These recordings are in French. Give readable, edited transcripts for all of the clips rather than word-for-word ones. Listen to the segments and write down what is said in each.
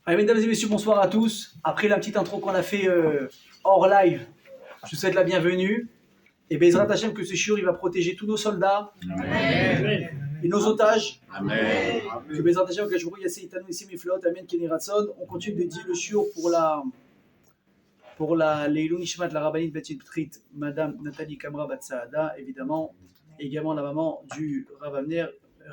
Allez, mesdames et messieurs, bonsoir à tous. Après la petite intro qu'on a fait hors live, je vous souhaite la bienvenue. Et Bezrat Hashem, que ce shiur il va protéger tous nos soldats. Amen. Et nos otages. Amen. Que Bezrat Hashem, que je vous remercie, Yassé Itanu, Ici Miflot, Amen, Keni Ratson. On continue de dire le shiur pour la Leilou Nishmat, la rabbinite Betty Ptrit, Madame Nathalie Kamra Batsaada, évidemment, également la maman du Rav Avner,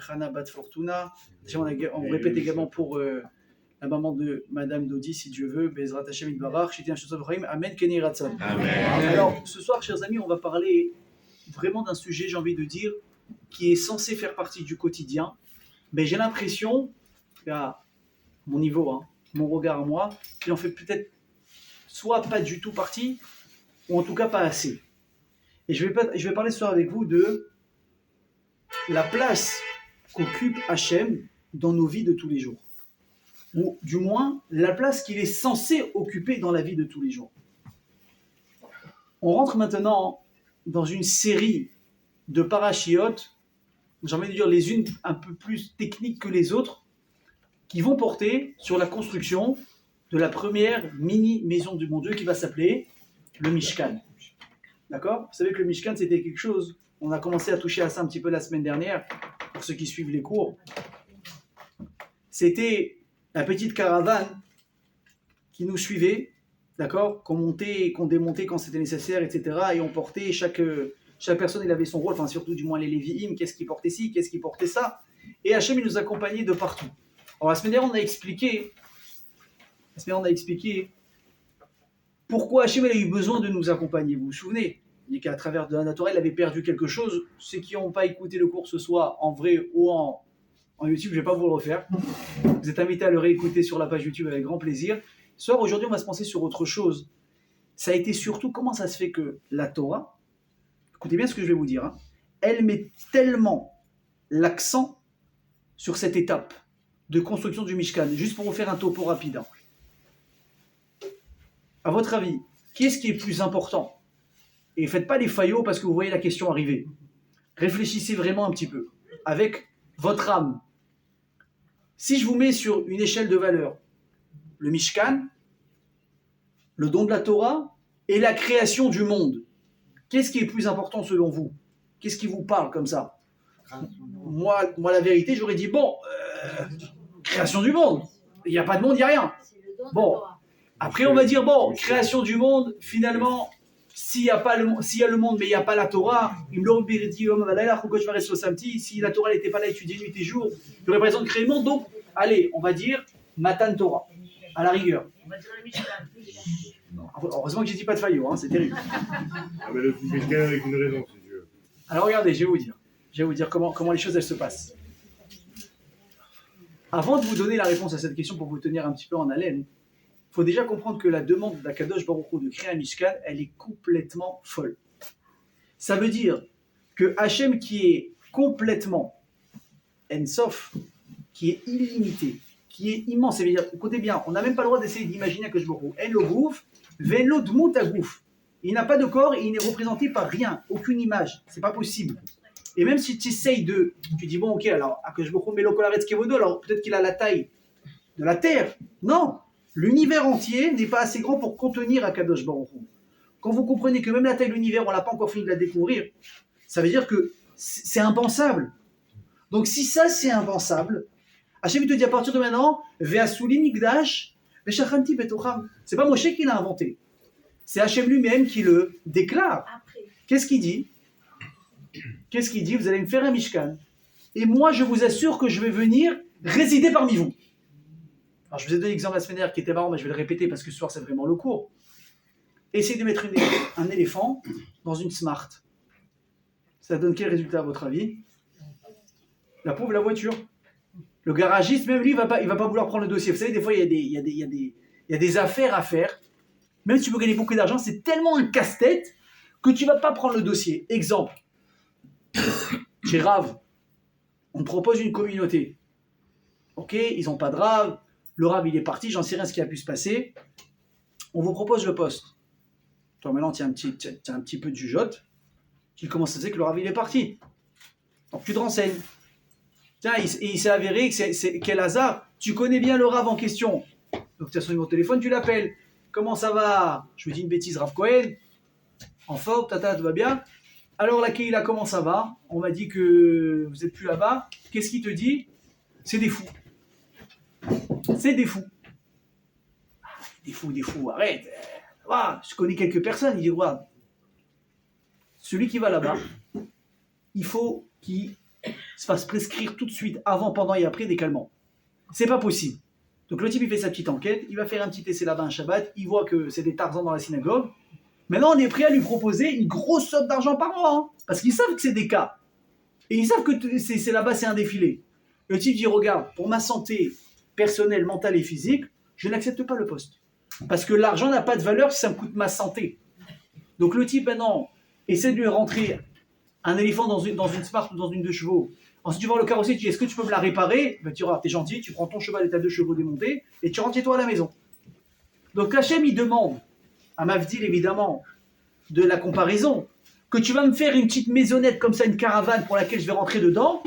Chana Bat Fortuna. On répète également pour la maman de Madame Dodi, si Dieu veut, Bezrat Hashem Itbarach, Shitian Shosov Rahim, Amen, Keni Ratson. Amen. Alors, ce soir, chers amis, on va parler vraiment d'un sujet, j'ai envie de dire, qui est censé faire partie du quotidien, mais j'ai l'impression, à mon niveau, mon regard à moi, qu'il en fait peut-être soit pas du tout partie, ou en tout cas pas assez. Et je vais parler ce soir avec vous de la place qu'occupe Hachem dans nos vies de tous les jours. Ou du moins, la place qu'il est censé occuper dans la vie de tous les jours. On rentre maintenant dans une série de parachiotes, j'ai envie de dire les unes un peu plus techniques que les autres, qui vont porter sur la construction de la première mini-maison du bon Dieu qui va s'appeler le Mishkan. D'accord ? Vous savez que le Mishkan, c'était quelque chose, on a commencé à toucher à ça un petit peu la semaine dernière, pour ceux qui suivent les cours. C'était la petite caravane qui nous suivait, d'accord ? Qu'on montait, qu'on démontait quand c'était nécessaire, etc. Et on portait, chaque personne, il avait son rôle, enfin surtout du moins les Lévi'im, qu'est-ce qui portait ci, qu'est-ce qui portait ça. Et Hachem, il nous accompagnait de partout. Alors la semaine dernière, on a expliqué pourquoi Hachem a eu besoin de nous accompagner. Vous vous souvenez ? Il dit qu'à travers de la Torah, il avait perdu quelque chose. Ceux qui n'ont pas écouté le cours ce soir, en vrai ou en YouTube, je ne vais pas vous le refaire. Vous êtes invités à le réécouter sur la page YouTube avec grand plaisir. Ce soir, aujourd'hui, on va se penser sur autre chose. Ça a été surtout comment ça se fait que la Torah, écoutez bien ce que je vais vous dire, elle met tellement l'accent sur cette étape de construction du Mishkan. Juste pour vous faire un topo rapide. À votre avis, qu'est-ce qui est plus important ? Et faites pas les faillots parce que vous voyez la question arriver. Réfléchissez vraiment un petit peu, avec votre âme. Si je vous mets sur une échelle de valeur, le Mishkan, le don de la Torah et la création du monde, qu'est-ce qui est plus important selon vous ? Qu'est-ce qui vous parle comme ça ? Moi, la vérité, j'aurais dit, création du monde. Il n'y a pas de monde, il n'y a rien. Bon, après on va dire, création du monde, finalement, s'il y a le monde, mais il n'y a pas la Torah, si la Torah n'était pas là étudiée nuit et jour, il aurait pas besoin de créer le monde. Donc, allez, on va dire Matan Torah, à la rigueur. On va dire le Mishkan. Heureusement que je ne dis pas de faillot, c'est terrible. Ah mais le Mishkan avec une raison, si tu veux. Alors regardez, je vais vous dire comment les choses elles se passent. Avant de vous donner la réponse à cette question pour vous tenir un petit peu en haleine, il faut déjà comprendre que la demande d'Akadosh Baruch Hu de créer un Mishkan, elle est complètement folle. Ça veut dire que Hachem qui est complètement Ensof, qui est illimité, qui est immense, ça veut dire, écoutez bien, on n'a même pas le droit d'essayer d'imaginer Akadosh Baruch Hu. En lo gouf, ven lo dmut hagouf. Il n'a pas de corps et il n'est représenté par rien, aucune image, c'est pas possible. Et même si tu essayes tu dis bon ok, alors Akadosh Baruch Hu melo kol haaretz kevodo, alors peut-être qu'il a la taille de la terre. Non, l'univers entier n'est pas assez grand pour contenir Akadosh Baruch Hu. Quand vous comprenez que même la taille de l'univers, on n'a pas encore fini de la découvrir, ça veut dire que c'est impensable. Donc si ça c'est impensable, Hachem te dit à partir de maintenant, ve'asuli nikdash ve'shachanti betocham. C'est pas Moshe qui l'a inventé, c'est Hachem lui-même qui le déclare. Qu'est-ce qu'il dit ? Vous allez me faire un Mishkan, et moi je vous assure que je vais venir résider parmi vous. Alors je vous ai donné l'exemple la semaine dernière qui était marrant, mais je vais le répéter parce que ce soir c'est vraiment le cours. Essayez de mettre un éléphant dans une Smart. Ça donne quel résultat à votre avis ? La pauvre la voiture. Le garagiste, même lui, il va pas vouloir prendre le dossier. Vous savez, des fois, il y a des affaires à faire. Même si tu peux gagner beaucoup d'argent, c'est tellement un casse-tête que tu ne vas pas prendre le dossier. Exemple, chez Rav, on propose une communauté. Ok, ils n'ont pas de Rav. Le Rav, il est parti, j'en sais rien ce qui a pu se passer. On vous propose le poste. Toi, maintenant, tu as un petit peu de jugeote. Tu commences à dire que le Rav, il est parti. Donc, tu te renseignes. Tiens, il s'est avéré que quel hasard, tu connais bien le Rav en question. Donc tu as son numéro de téléphone, tu l'appelles. Comment ça va? Je me dis une bêtise, Rav Cohen. En forme, tata, tout va bien? Alors la Keïla, comment ça va? On m'a dit que vous n'êtes plus là-bas. Qu'est-ce qu'il te dit? C'est des fous. C'est des fous. Des fous, arrête. Je connais quelques personnes. Il dit, regarde, celui qui va là-bas, il faut qu'il se fasse prescrire tout de suite, avant, pendant et après, des calmants. C'est pas possible. Donc le type, il fait sa petite enquête, il va faire un petit essai là-bas un Shabbat, il voit que c'est des tarzans dans la synagogue. Maintenant, on est prêt à lui proposer une grosse somme d'argent par mois, hein, parce qu'ils savent que c'est des cas. Et ils savent que c'est là-bas, c'est un défilé. Le type dit, regarde, pour ma santé personnelle, mentale et physique, je n'accepte pas le poste. Parce que l'argent n'a pas de valeur si ça me coûte ma santé. Donc le type, maintenant, essaie de lui rentrer un éléphant dans une Smart ou dans une 2 chevaux. Ensuite, tu vas voir le carrossier, tu dis, est-ce que tu peux me la réparer? Ben, tu diras, t'es gentil, tu prends ton cheval et ta 2 chevaux démontés, et tu rentres chez toi à la maison. Donc Hachem, il demande, à Mavdil évidemment, de la comparaison, que tu vas me faire une petite maisonnette comme ça, une caravane pour laquelle je vais rentrer dedans.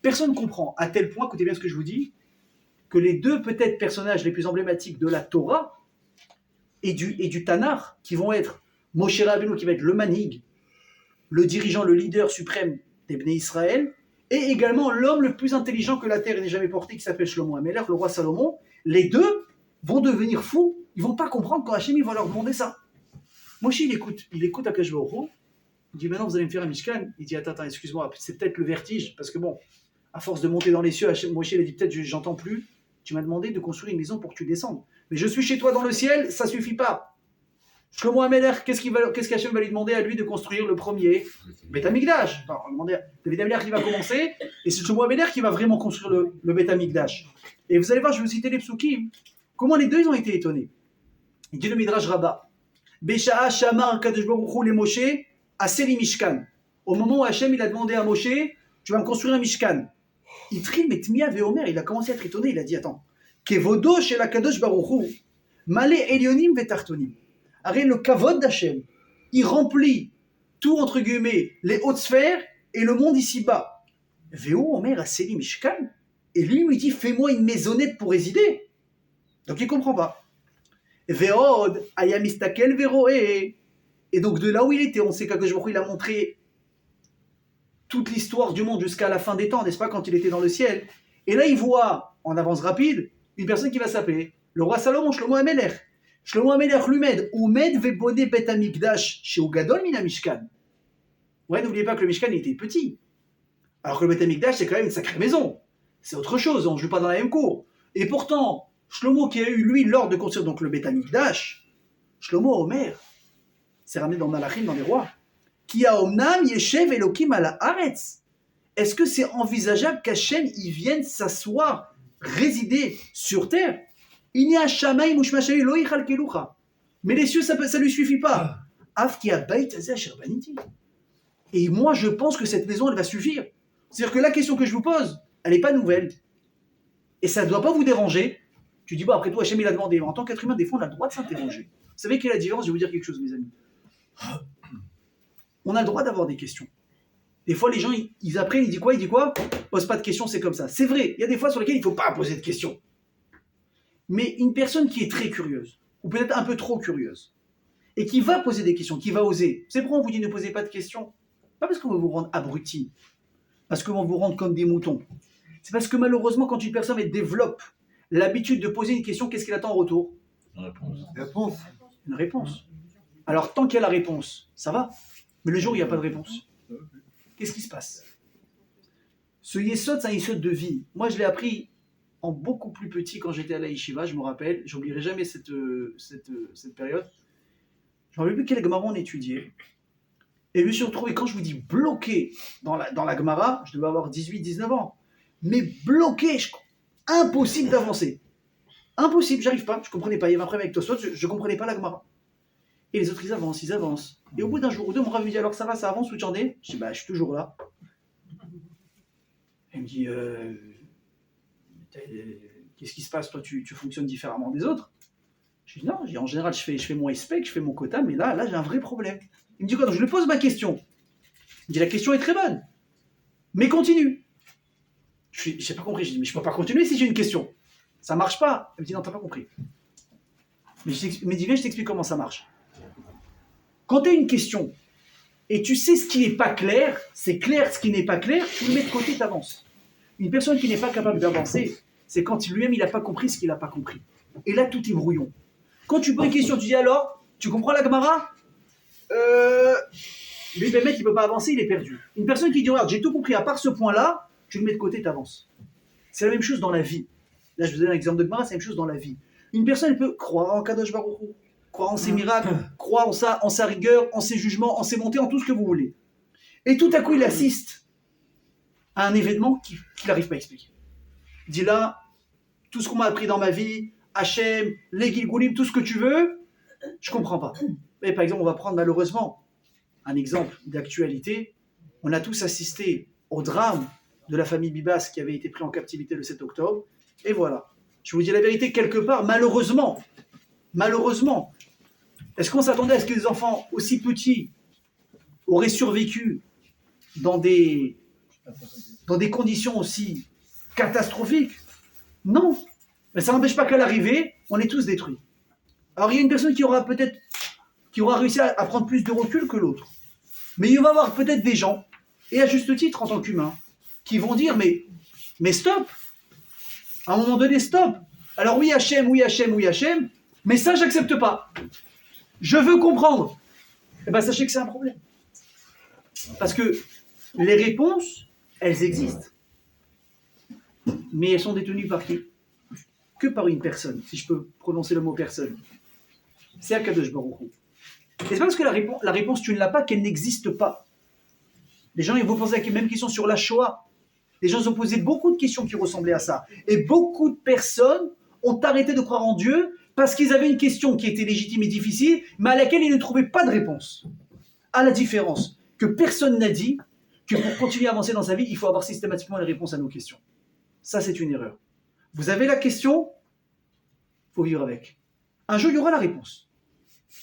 Personne ne comprend, à tel point, écoutez bien ce que je vous dis, que les deux peut-être personnages les plus emblématiques de la Torah et du Tanakh, qui vont être Moshe Rabbeinu, qui va être le manig, le dirigeant, le leader suprême des Bnei Israël, et également l'homme le plus intelligent que la terre n'ait jamais porté, qui s'appelle Shlomo HaMelech, le roi Salomon. Les deux vont devenir fous, ils ne vont pas comprendre quand Hachem va leur demander ça. Moshe, il écoute Akash Baruch Hu, il dit, maintenant vous allez me faire un Mishkan. Il dit, attends, excuse-moi, c'est peut-être le vertige, parce que bon, à force de monter dans les cieux, Moshe il a dit, peut-être j'entends plus, tu m'as demandé de construire une maison pour que tu descendes. Mais je suis chez toi dans le ciel, ça suffit pas. Shlomo HaMelech, qu'est-ce qu'Hachem va lui demander à lui de construire le premier Beth Amikdash. On va demander à David HaMelech qui va commencer, et c'est Shlomo HaMelech qui va vraiment construire le Beth Amikdash. Et vous allez voir, je vais vous citer les psukim, comment les deux ils ont été étonnés. Il dit le Midrash Rabbah, Besha'a Shamar Kadosh Baruch Hu le Moshe Aseli Mishkan. Au moment où Hachem il a demandé à Moshe, tu vas me construire un Mishkan. Itrim et Tmia Veomer, il a commencé à être étonné, il a dit, attends, Kevodo shel Kadosh Baruch Hu, Male Elionim vetartonim. Arrête le kavod d'Hachem, il remplit tout entre guillemets les hautes sphères et le monde ici-bas. Veo Omer Aseli Mishkan, et lui me dit, fais-moi une maisonnette pour résider. Donc il comprend pas. Veod ayamistakel veroe. Et donc de là où il était, on sait qu'Akadosh Baruch Hu il a montré toute l'histoire du monde jusqu'à la fin des temps, n'est-ce pas, quand il était dans le ciel. Et là, il voit, en avance rapide, une personne qui va s'appeler le roi Salomon, Shlomo HaMelech. Shlomo HaMelech lui-même, Umed vebone bet Amikdash chez Ugadol mina Mishkan. Ouais, n'oubliez pas que le Mishkan était petit. Alors que le Bet Amikdash, c'est quand même une sacrée maison. C'est autre chose, on ne joue pas dans la même cour. Et pourtant, Shlomo qui a eu, lui, l'ordre de construire donc le Bet Amikdash, Shlomo Omer, c'est ramené dans Malachim, dans les rois. Qui a omnam yeshev Elokim ala Haaretz. Est-ce que c'est envisageable qu'Hachem y vienne s'asseoir, résider sur terre? Il n'y a Shamaim ou Shmashayu lo yichal kelucha. Mais les cieux, ça lui suffit pas. Af ki abayt azeh asher baniti. Et moi, je pense que cette maison, elle va suffire. C'est-à-dire que la question que je vous pose, elle n'est pas nouvelle. Et ça ne doit pas vous déranger. Tu dis, bon, après tout, Hachem, il a demandé. En tant qu'être humain, des fois, on a le droit de s'interroger. Vous savez quelle est la différence? Je vais vous dire quelque chose, mes amis. On a le droit d'avoir des questions. Des fois, les gens, ils apprennent, ils disent quoi? Pose pas de questions, c'est comme ça. C'est vrai, il y a des fois sur lesquelles il ne faut pas poser de questions. Mais une personne qui est très curieuse, ou peut-être un peu trop curieuse, et qui va poser des questions, qui va oser, c'est pourquoi on vous dit ne posez pas de questions. Pas parce qu'on va vous rendre abrutis, parce qu'on va vous rendre comme des moutons. C'est parce que malheureusement, quand une personne développe l'habitude de poser une question, qu'est-ce qu'elle attend en retour? Une réponse. Alors, tant qu'il y a la réponse, ça va. Mais le jour où il n'y a pas de réponse, qu'est-ce qui se passe? Ce yesod, c'est un yesod de vie. Moi, je l'ai appris en beaucoup plus petit quand j'étais à la yeshiva, je me rappelle. J'oublierai jamais cette période. Je ne me rappelle plus quelle Gemara on étudiait. Et je me suis retrouvé, quand je vous dis bloqué dans la Gemara, je devais avoir 18-19 ans. Mais bloqué, impossible d'avancer. Impossible, j'arrive pas, je ne comprenais pas. Il y avait un problème avec Tosfot, je ne comprenais pas la Gemara. Et les autres, ils avancent. Et au bout d'un jour ou deux, mon Rav me dit, alors ça va, ça avance, où tu en es? Je dis, je suis toujours là. Il me dit, qu'est-ce qui se passe? Toi, tu fonctionnes différemment des autres? Je dis, non, en général, je fais mon spec, je fais mon quota, mais là, j'ai un vrai problème. Il me dit quoi? Donc je lui pose ma question. Il me dit, la question est très bonne, mais continue. J'ai pas compris. Je dis, mais je peux pas continuer si j'ai une question. Ça marche pas. Elle me dit, non, t'as pas compris. Mais dis, viens, je t'explique comment ça marche. Quand tu as une question et tu sais ce qui n'est pas clair, c'est clair ce qui n'est pas clair, tu le mets de côté, tu avances. Une personne qui n'est pas capable d'avancer, c'est quand lui-même il n'a pas compris ce qu'il n'a pas compris. Et là, tout est brouillon. Quand tu poses une question, tu dis alors, tu comprends la Gemara Lui, le mec, il ne peut pas avancer, il est perdu. Une personne qui dit, regarde, j'ai tout compris, à part ce point-là, tu le mets de côté, tu avances. C'est la même chose dans la vie. Là, je vous donne un exemple de Gemara, c'est la même chose dans la vie. Une personne, elle peut croire en Kadosh Baruch Hu, croire en ses miracles, croire en sa rigueur, en ses jugements, en ses montées, en tout ce que vous voulez. Et tout à coup, il assiste à un événement qu'il n'arrive pas à expliquer. Il dit là, tout ce qu'on m'a appris dans ma vie, Hachem, les Gilgulim, tout ce que tu veux, je ne comprends pas. Et par exemple, on va prendre malheureusement un exemple d'actualité. On a tous assisté au drame de la famille Bibas qui avait été pris en captivité le 7 octobre. Et voilà. Je vous dis la vérité, quelque part, malheureusement, est-ce qu'on s'attendait à ce que les enfants aussi petits auraient survécu dans des conditions aussi catastrophiques? Non. Mais ça n'empêche pas qu'à l'arrivée, on est tous détruits. Alors il y a une personne qui aura réussi à prendre plus de recul que l'autre. Mais il va y avoir peut-être des gens, et à juste titre en tant qu'humain, qui vont dire mais stop. À un moment donné, stop. Alors oui Hachem, mais ça j'accepte pas. Je veux comprendre. Eh bien sachez que c'est un problème. Parce que les réponses, elles existent. Mais elles sont détenues par qui? Que par une personne, si je peux prononcer le mot personne. C'est Akadosh Baruch Hu. Et c'est pas parce que la réponse tu ne l'as pas qu'elle n'existe pas. Les gens ils vont poser la même question sur la Shoah. Les gens ont posé beaucoup de questions qui ressemblaient à ça. Et beaucoup de personnes ont arrêté de croire en Dieu parce qu'ils avaient une question qui était légitime et difficile, mais à laquelle ils ne trouvaient pas de réponse. À la différence que personne n'a dit que pour continuer à avancer dans sa vie, il faut avoir systématiquement les réponses à nos questions. Ça, c'est une erreur. Vous avez la question, il faut vivre avec. Un jour, il y aura la réponse.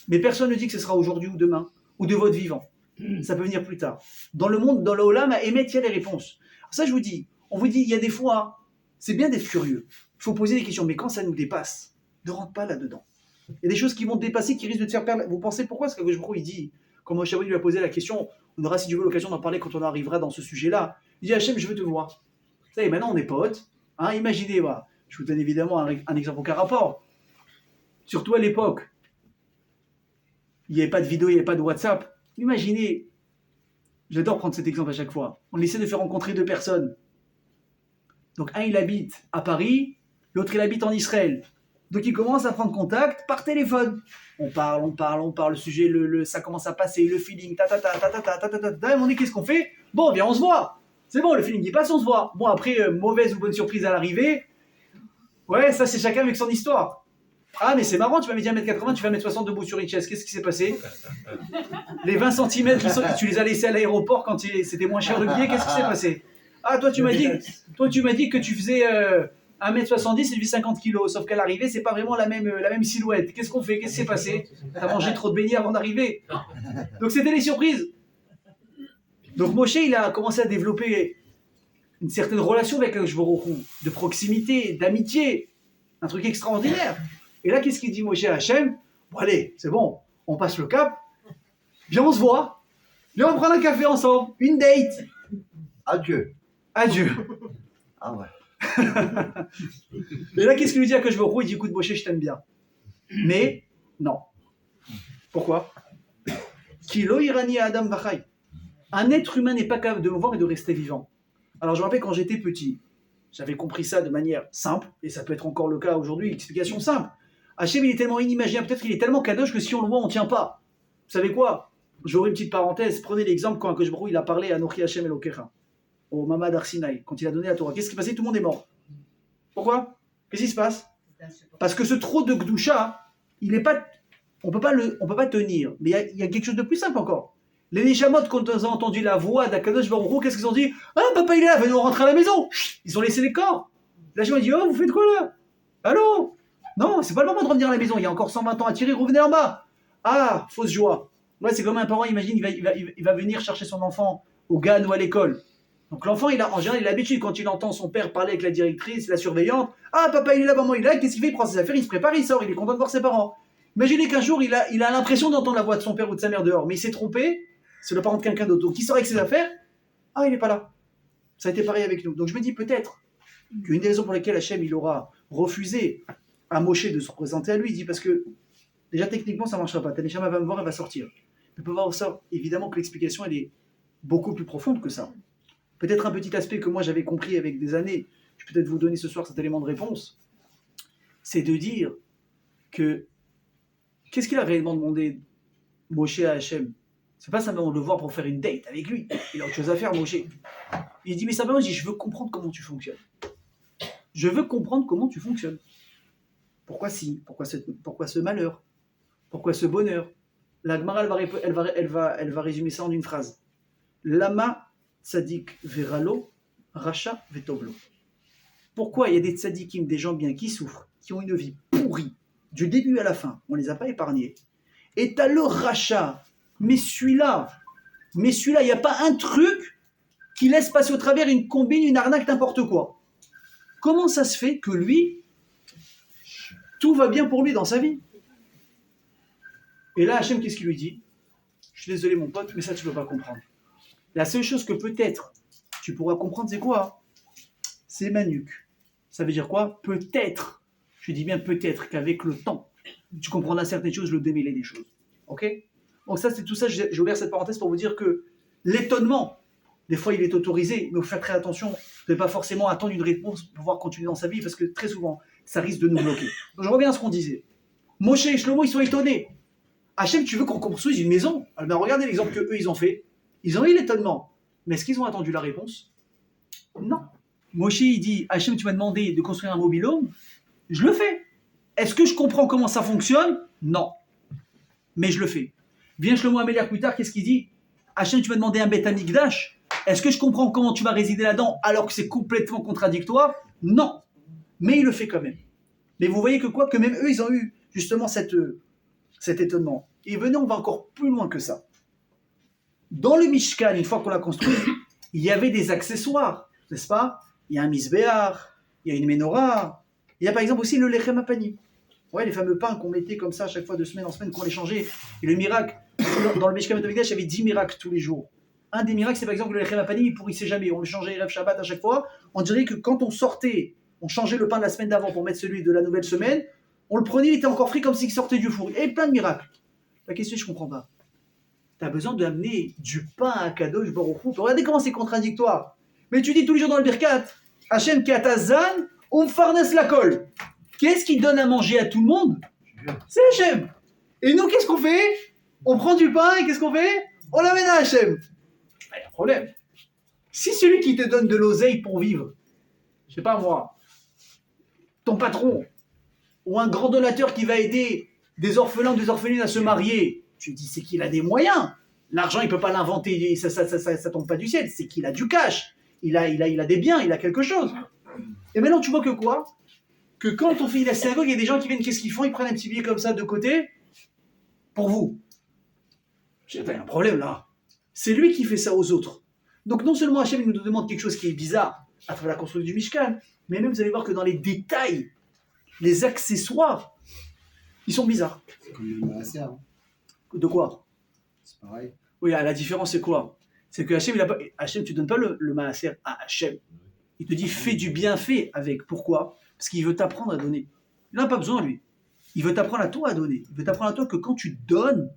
Mais personne ne dit que ce sera aujourd'hui ou demain, ou de votre vivant. Ça peut venir plus tard. Dans le monde, dans l'Olam, à émettre, il y a les réponses. Alors ça, je vous dis, on vous dit, il y a des fois, c'est bien d'être curieux. Il faut poser des questions, mais quand ça nous dépasse, ne rentre pas là-dedans. Il y a des choses qui vont te dépasser, qui risquent de te faire perdre. Vous pensez pourquoi? Parce que je il dit, quand Moshe lui a posé la question, on aura, si tu veux, l'occasion d'en parler quand on arrivera dans ce sujet-là. Il dit, Hachem, je veux te voir. Vous savez, maintenant, on est potes. Hein, imaginez, voilà. Je vous donne évidemment un exemple aucun rapport. Surtout à l'époque, il n'y avait pas de vidéo, il n'y avait pas de WhatsApp. Imaginez, j'adore prendre cet exemple à chaque fois. On essaie de faire rencontrer deux personnes. Donc un, il habite à Paris, l'autre, il habite en Israël. Donc ils commencent à prendre contact par téléphone. On parle, le sujet, ça commence à passer, le feeling, et on dit qu'est-ce qu'on fait? Bon, bien on se voit. C'est bon, le feeling il passe, on se voit. Bon, après, mauvaise ou bonne surprise à l'arrivée. Ouais, ça c'est chacun avec son histoire. Ah, mais c'est marrant, tu m'avais dit 1m80, tu fais 1m60 debout sur une chaise. Qu'est-ce qui s'est passé? Les 20 cm, tu les as laissés à l'aéroport quand c'était moins cher le billet, qu'est-ce qui s'est passé? Ah, toi tu m'as dit que tu faisais 1m70 et tu fais 50 kg. Sauf qu'à l'arrivée, c'est pas vraiment la même silhouette. Qu'est-ce qu'on fait? Qu'est-ce qui s'est passé? T'as mangé trop de beignets avant d'arriver. Donc c'était les surprises. Donc Moshe, il a commencé à développer une certaine relation avec Akadosh Baruch Hu, de proximité, d'amitié, un truc extraordinaire. Et là, qu'est-ce qu'il dit Moshe à Hachem? Bon allez, c'est bon, on passe le cap, viens on se voit, viens on prend un café ensemble, une date. Adieu. Ah ouais. Et là, qu'est-ce qu'il lui dit à Akadosh Baruch Hu? Il dit écoute Moshe, je t'aime bien. Mais, non. Pourquoi? Kilo irani Adam Vachai. Un être humain n'est pas capable de mouvoir et de rester vivant. Alors je me rappelle quand j'étais petit, j'avais compris ça de manière simple, et ça peut être encore le cas aujourd'hui, explication simple. Hachem il est tellement inimaginable, peut-être qu'il est tellement kadosh que si on le voit on ne tient pas. Vous savez quoi? J'aurais une petite parenthèse, prenez l'exemple quand Akadosh Baruch Hu il a parlé à Nochi Hachem Elokecha, au Mamad Arsinaï, quand il a donné la Torah. Qu'est-ce qui s'est passé? Tout le monde est mort. Pourquoi? Qu'est-ce qui se passe? Parce que ce trop de Gdusha, on peut pas tenir. Mais il y a quelque chose de plus simple encore. Les Neshamot, quand ils ont entendu la voix d'Akadosh Baruch Hu, qu'est-ce qu'ils ont dit? Ah, papa il est là, venez rentrer à la maison. Ils ont laissé les corps. La Neshamot dit, oh, vous faites quoi là? Allô? Non, c'est pas le moment de revenir à la maison, il y a encore 120 ans à tirer, revenez en bas. Ah, fausse joie. Ouais, c'est comme un parent, imagine, il va venir chercher son enfant au GAN ou à l'école. Donc l'enfant, en général, il a l'habitude, quand il entend son père parler avec la directrice, la surveillante, ah papa il est là, maman il est là, qu'est-ce qu'il fait? Il prend ses affaires, il se prépare, il sort, il est content de voir ses parents. Imaginez qu'un jour, il a l'impression d'entendre la voix de son père ou de sa mère dehors, mais il s'est trompé, c'est le parent de quelqu'un d'autre. Donc il sort avec ses affaires, ah il n'est pas là. Ça a été pareil avec nous. Donc je me dis peut-être qu'une des raisons pour lesquelles Hachem il aura refusé à Moshe de se présenter à lui, il dit parce que déjà techniquement ça ne marchera pas. Taneshama va me voir, elle va sortir. Mais peut voir ça, évidemment que l'explication elle est beaucoup plus profonde que ça. Peut-être un petit aspect que moi j'avais compris avec des années, je vais peut-être vous donner ce soir cet élément de réponse, c'est de dire que qu'est-ce qu'il a réellement demandé Moshe à Hachem? C'est pas simplement de le voir pour faire une date avec lui. Il a autre chose à faire, Moshe. Il dit, mais simplement, je veux comprendre comment tu fonctionnes. Je veux comprendre comment tu fonctionnes. Pourquoi si? Pourquoi ce malheur? Pourquoi ce bonheur? La Gemara, elle va résumer ça en une phrase. Lama tzadik veralo, racha vetovlo. Pourquoi il y a des tzadikim, des gens bien qui souffrent, qui ont une vie pourrie, du début à la fin, on ne les a pas épargnés. Et t'as le rachat, mais celui-là, il n'y a pas un truc qui laisse passer au travers une combine, une arnaque, n'importe quoi. Comment ça se fait que lui, tout va bien pour lui dans sa vie? Et là, Hachem, qu'est-ce qu'il lui dit? Je suis désolé mon pote, mais ça tu ne peux pas comprendre. La seule chose que peut-être tu pourras comprendre, c'est quoi? C'est ma nuque. Ça veut dire quoi? Peut-être, je dis bien peut-être qu'avec le temps, tu comprendras certaines choses, le démêler des choses. Ok? Donc ça, c'est tout ça, j'ai ouvert cette parenthèse pour vous dire que l'étonnement, des fois il est autorisé, mais il faut faire très attention de ne pas forcément attendre une réponse pour pouvoir continuer dans sa vie, parce que très souvent, ça risque de nous bloquer. Donc je reviens à ce qu'on disait. Moshe et Shlomo, ils sont étonnés. Hachem, tu veux qu'on construise une maison? Alors regardez l'exemple qu'eux, ils ont fait. Ils ont eu l'étonnement. Mais est-ce qu'ils ont attendu la réponse? Non. Moshe, il dit, Hachem, tu m'as demandé de construire un mobil-home. Je le fais. Est-ce que je comprends comment ça fonctionne? Non. Mais je le fais. Vient Shlomo Améliar plus tard, qu'est-ce qu'il dit? Hachem, tu m'as demandé un Beth Amikdash. Est-ce que je comprends comment tu vas résider là-dedans alors que c'est complètement contradictoire? Non. Mais il le fait quand même. Mais vous voyez que quoi? Que même eux, ils ont eu justement cet étonnement. Et venez, on va encore plus loin que ça. Dans le Mishkan, une fois qu'on l'a construit, il y avait des accessoires, n'est-ce pas? Il y a un misbéach, il y a une menorah, il y a par exemple aussi le lechem apanim. Ouais, les fameux pains qu'on mettait comme ça à chaque fois de semaine en semaine, qu'on les changeait. Et le miracle, dans le Mishkan Betamikdash, il y avait 10 miracles tous les jours. Un des miracles, c'est par exemple le lechem apanim, il pourrissait jamais. On le changeait Erev Shabbat à chaque fois. On dirait que quand on sortait, on changeait le pain de la semaine d'avant pour mettre celui de la nouvelle semaine, on le prenait, il était encore frit comme s'il sortait du four. Et plein de miracles. La question, je ne comprends pas. Tu as besoin d'amener du pain à Kadosh Baruch Hu. Regardez comment c'est contradictoire. Mais tu dis tous les jours dans le Birkat, Hachem qui atazan, on farnes la colle. Qu'est-ce qui donne à manger à tout le monde? C'est Hachem. Et nous, qu'est-ce qu'on fait? On prend du pain et qu'est-ce qu'on fait? On l'amène à Hachem. Il y a un problème. Si celui qui te donne de l'oseille pour vivre, je sais pas moi, ton patron, ou un grand donateur qui va aider des orphelins ou des orphelines à se marier, tu dis c'est qu'il a des moyens. L'argent, il ne peut pas l'inventer, ça tombe pas du ciel. C'est qu'il a du cash. Il a des biens, il a quelque chose. Et maintenant, tu vois que quoi? Que quand on fait la synagogue, il y a des gens qui viennent, qu'est-ce qu'ils font? Ils prennent un petit billet comme ça de côté pour vous. Il y a un problème là. C'est lui qui fait ça aux autres. Donc non seulement Hachem nous demande quelque chose qui est bizarre à travers la construction du Mishkan, mais même vous allez voir que dans les détails, les accessoires, ils sont bizarres. C'est comme le maaser. Hein. De quoi? C'est pareil. Oui, la différence c'est quoi? C'est que Hachem, tu ne donnes pas le maaser à Hachem. Il te dit fais du bienfait avec. Pourquoi? Parce qu'il veut t'apprendre à donner. Il n'a pas besoin lui. Il veut t'apprendre à toi à donner. Il veut t'apprendre à toi que quand tu donnes,